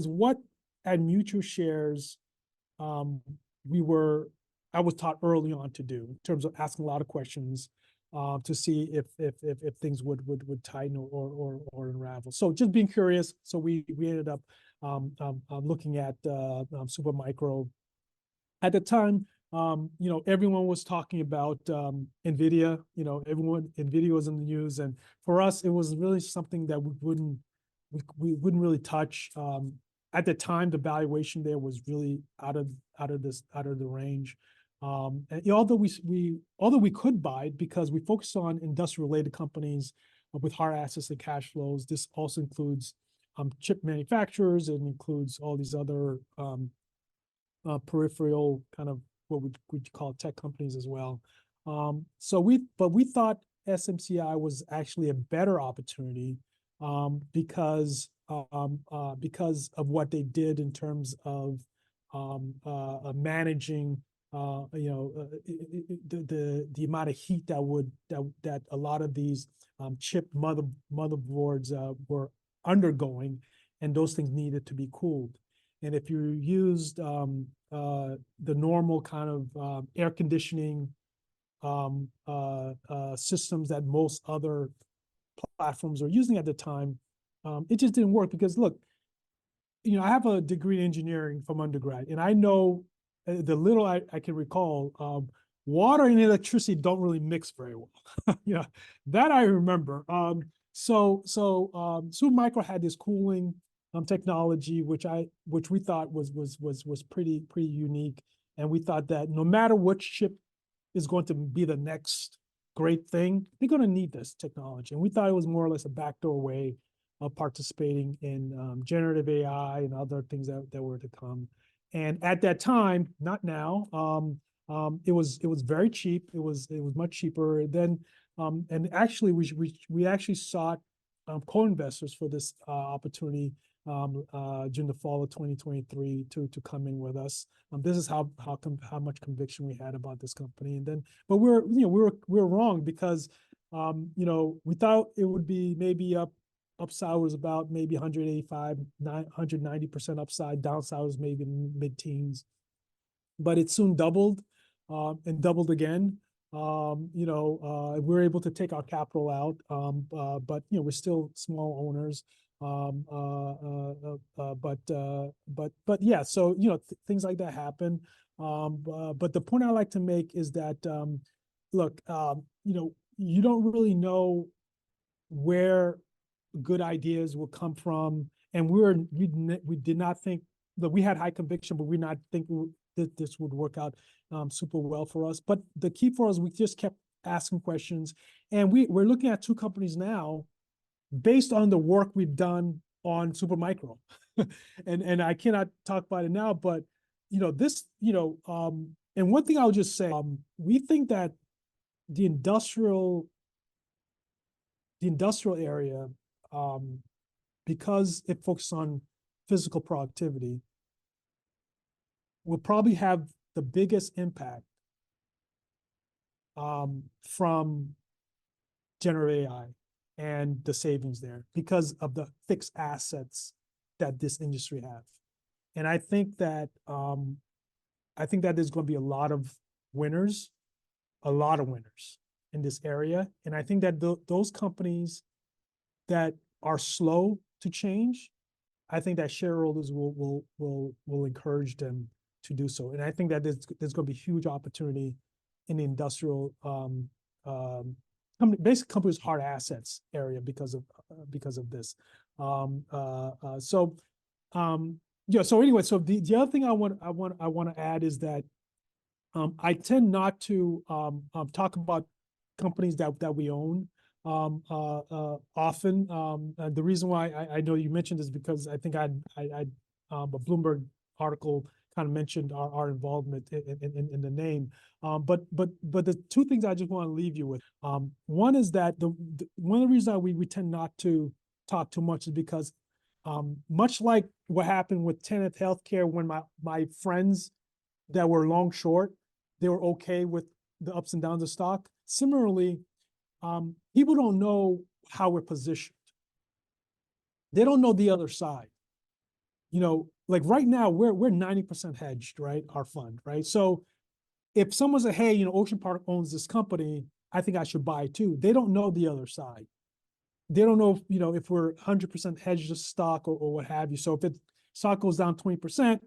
what at Mutual Shares I was taught early on to do, in terms of asking a lot of questions to see if things would tighten or unravel. So just being curious. So we ended up looking at Supermicro. At the time, everyone was talking about NVIDIA. NVIDIA was in the news, and for us, it was really something that we wouldn't we wouldn't really touch. At the time, the valuation there was really out of the range. And although we could buy it because we focus on industrial related companies with hard assets and cash flows. This also includes chip manufacturers. It includes all these other peripheral kind of what we'd call tech companies as well. But we thought SMCI was actually a better opportunity because of what they did in terms of managing the amount of heat that a lot of these chip motherboards were undergoing, and those things needed to be cooled. And if you used the normal kind of air conditioning systems that most other platforms are using at the time, it just didn't work because look, I have a degree in engineering from undergrad, and I know the little I can recall, water and electricity don't really mix very well. That I remember. So Supermicro had this cooling technology, which we thought was pretty unique, and we thought that no matter which chip is going to be the next great thing, they're going to need this technology, and we thought it was more or less a backdoor way of participating in generative AI and other things that were to come. And at that time, not now, it was very cheap. It was much cheaper then. And actually, we actually sought co-investors for this opportunity during the fall of 2023 to come in with us. This is how much conviction we had about this company. And then, but we were wrong because we thought it would be maybe upside was about maybe 185, 190% upside. Downside was maybe mid-teens, but it soon doubled and doubled again. We were able to take our capital out, but we're still small owners. But yeah, so things like that happen. But the point I like to make is that look, you don't really know where good ideas will come from, and we did not think that we had high conviction, but we not think that this would work out super well for us. But the key for us, we just kept asking questions, and we're looking at two companies now based on the work we've done on Supermicro. and I cannot talk about it now, but this, and one thing I'll just say, we think that the industrial area, because it focuses on physical productivity, will probably have the biggest impact from generative AI and the savings there because of the fixed assets that this industry have. And I think that there's going to be a lot of winners in this area. And I think that those companies that are slow to change, I think that shareholders will encourage them to do so. And I think that there's going to be huge opportunity in the industrial basic companies hard assets area because of this. So anyway, so the other thing I want to add is that I tend not to talk about companies that we own often. The reason why I know you mentioned this because I think I a Bloomberg article kind of mentioned our involvement in the name. But the two things I just want to leave you with. One is that one of the reasons we tend not to talk too much is because much like what happened with Tenet Healthcare when my friends that were long short, they were okay with the ups and downs of stock. Similarly, people don't know how we're positioned. They don't know the other side. Like right now, we're 90% hedged, right? Our fund, right? So if someone says, hey, Ocean Park owns this company, I think I should buy too. They don't know the other side. They don't know, if we're 100% hedged to stock or what have you. So if stock goes down 20%,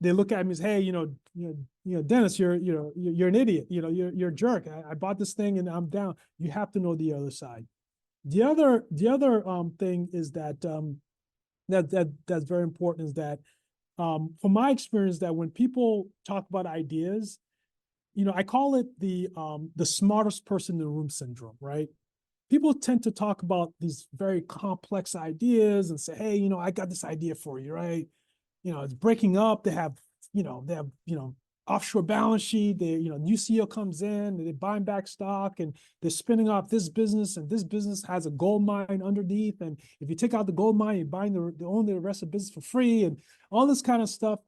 they look at me as, hey, Dennis, you're an idiot. You're a jerk. I bought this thing and I'm down. You have to know the other side. The other thing is that that's very important is that from my experience that when people talk about ideas, I call it the smartest person in the room syndrome, right? People tend to talk about these very complex ideas and say, hey, I got this idea for you, right? It's breaking up. They have offshore balance sheet. New CEO comes in, and they're buying back stock, and they're spinning off this business, and this business has a gold mine underneath. And if you take out the gold mine, you're buying the rest of the business for free, and all this kind of stuff.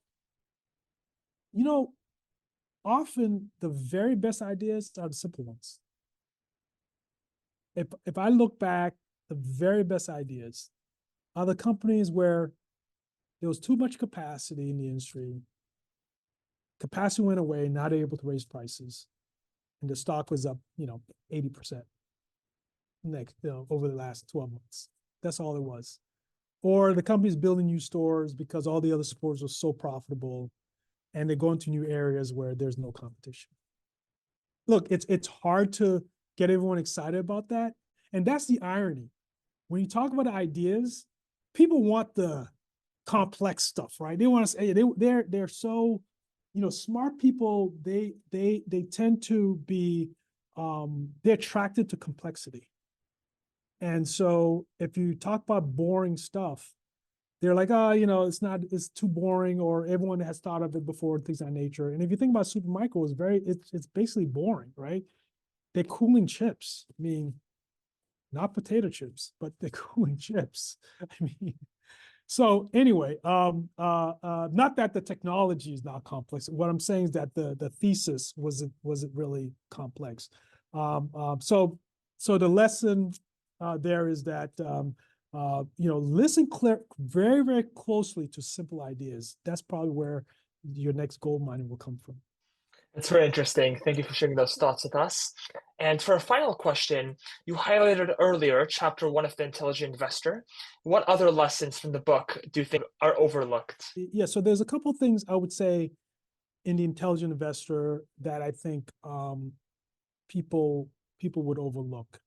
Often the very best ideas are the simple ones. If I look back, the very best ideas are the companies where there was too much capacity in the industry. Capacity went away, not able to raise prices, and the stock was up, 80% over the last 12 months. That's all it was. Or the company's building new stores because all the other stores were so profitable, and they go into new areas where there's no competition. Look, it's hard to get everyone excited about that, and that's the irony. When you talk about ideas, people want the complex stuff, right? They want to say they're so, smart people. They tend to be they're attracted to complexity, and so if you talk about boring stuff, they're like, oh, it's too boring, or everyone has thought of it before, things of that nature. And if you think about Supermicro, it's basically boring, right? They're cooling chips. I mean, not potato chips, but they're cooling chips. I mean, so anyway, not that the technology is not complex. What I'm saying is that the thesis wasn't really complex. So the lesson there is that listen very, very closely to simple ideas. That's probably where your next gold mining will come from. It's very interesting. Thank you for sharing those thoughts with us. And for a final question, you highlighted earlier chapter 1 of The Intelligent Investor. What other lessons from the book do you think are overlooked? Yeah, so there's a couple of things I would say in The Intelligent Investor that I think people would overlook.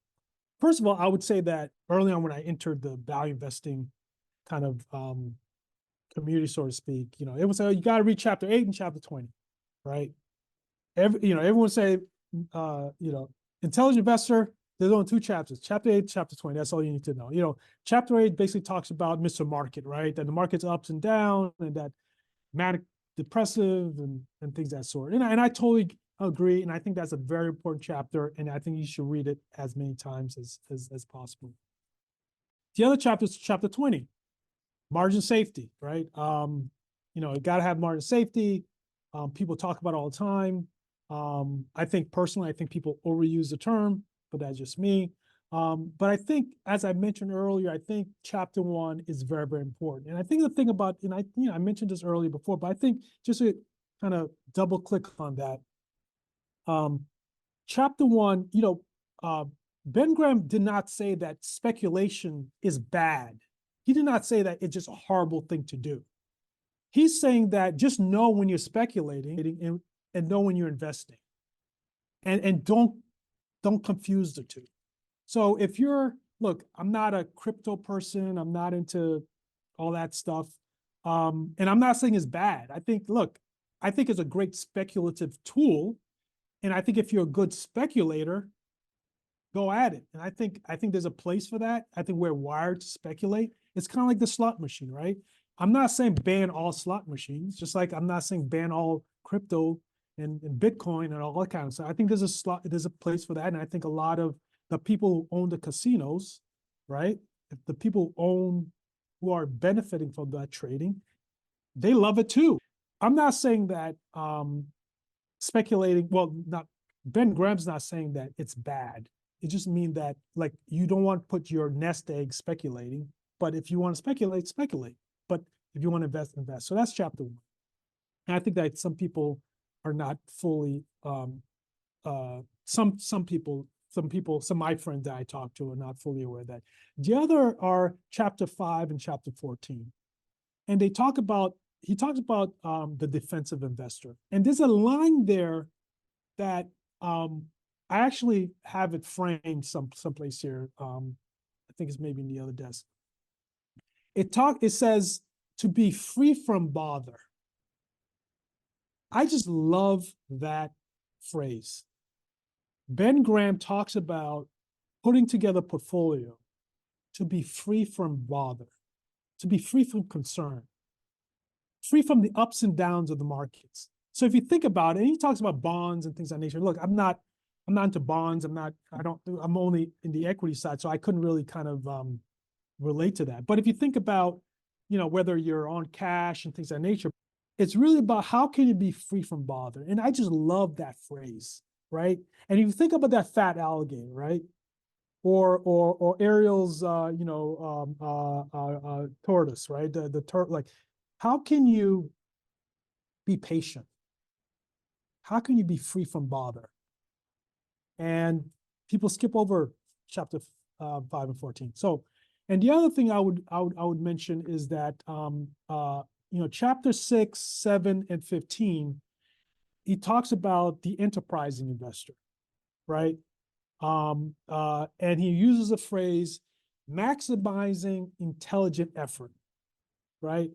First of all, I would say that early on when I entered the value investing kind of community, so to speak, it was you got to read chapter 8 and chapter 20, right? Everyone say, Intelligent Investor, there's only 2 chapters, chapter 8, chapter 20. That's all you need to know. Chapter 8 basically talks about Mr. Market, right? That the market's ups and down, and that manic depressive and things of that sort. And I totally agree. And I think that's a very important chapter. And I think you should read it as many times as possible. The other chapter is chapter 20, margin safety, right? You got to have margin safety. People talk about it all the time. I think personally, I think people overuse the term, but that's just me. But I think, as I mentioned earlier, I think chapter 1 is very, very important. And I think the thing about, and I mentioned this earlier before, but I think just to kind of double click on that, chapter 1, Ben Graham did not say that speculation is bad. He did not say that it's just a horrible thing to do. He's saying that just know when you're speculating and know when you're investing, and don't confuse the two. So if look, I'm not a crypto person. I'm not into all that stuff. And I'm not saying it's bad. I think it's a great speculative tool. And I think if you're a good speculator, go at it. And I think there's a place for that. I think we're wired to speculate. It's kind of like the slot machine, right? I'm not saying ban all slot machines, just like I'm not saying ban all crypto and Bitcoin and all that kind of stuff. I think there's a place for that. And I think a lot of the people who own the casinos, right? The people who are benefiting from that trading, they love it too. I'm not saying that speculating, Ben Graham's not saying that it's bad. It just means that you don't want to put your nest egg speculating, but if you want to speculate, speculate. But if you want to invest, invest. So that's chapter 1. And I think that some people are not fully, some of my friends that I talk to are not fully aware of that. The other are chapter 5 and chapter 14. And he talks about the defensive investor. And there's a line there that I actually have it framed someplace here. think it's maybe in the other desk. It says to be free from bother. I just love that phrase. Ben Graham talks about putting together a portfolio to be free from bother, to be free from concern, free from the ups and downs of the markets. So if you think about it, and he talks about bonds and things of that nature. Look, I'm not into bonds. I'm only in the equity side, so I couldn't really kind of relate to that. But if you think about, whether you're on cash and things of that nature, it's really about how can you be free from bother. And I just love that phrase, right? And if you think about that fat alligator, right? Or Ariel's, tortoise, right? Like, how can you be patient? How can you be free from bother? And people skip over chapter 5 and 14. So, and the other thing I would mention is that chapter 6, 7, and 15, he talks about the enterprising investor, right? And he uses a phrase, maximizing intelligent effort, right?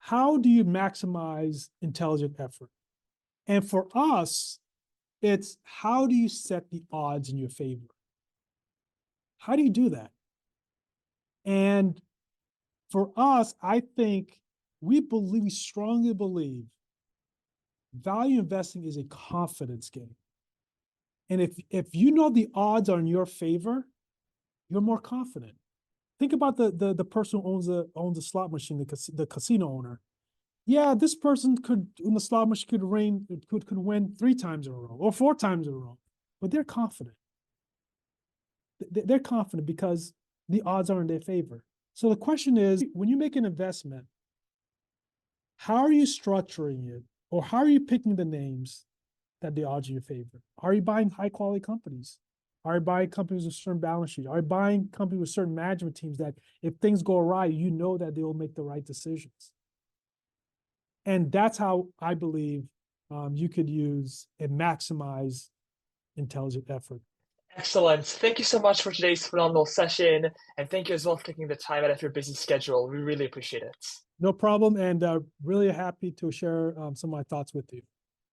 How do you maximize intelligent effort? And for us, it's how do you set the odds in your favor? How do you do that? And for us, I think we strongly believe value investing is a confidence game. And if you know the odds are in your favor, you're more confident. Think about the person who owns a slot machine, the casino owner. Yeah, this person in the slot machine could win 3 times in a row or 4 times in a row, but they're confident. They're confident because the odds are in their favor. So the question is, when you make an investment, how are you structuring it, or how are you picking the names that the odds are in your favor? Are you buying high quality companies? Are you buying companies with certain balance sheets? Are you buying companies with certain management teams that if things go awry, you know that they will make the right decisions? And that's how I believe you could use and maximize intelligent effort. Excellent. Thank you so much for today's phenomenal session. And thank you as well for taking the time out of your busy schedule. We really appreciate it. No problem. And really happy to share some of my thoughts with you.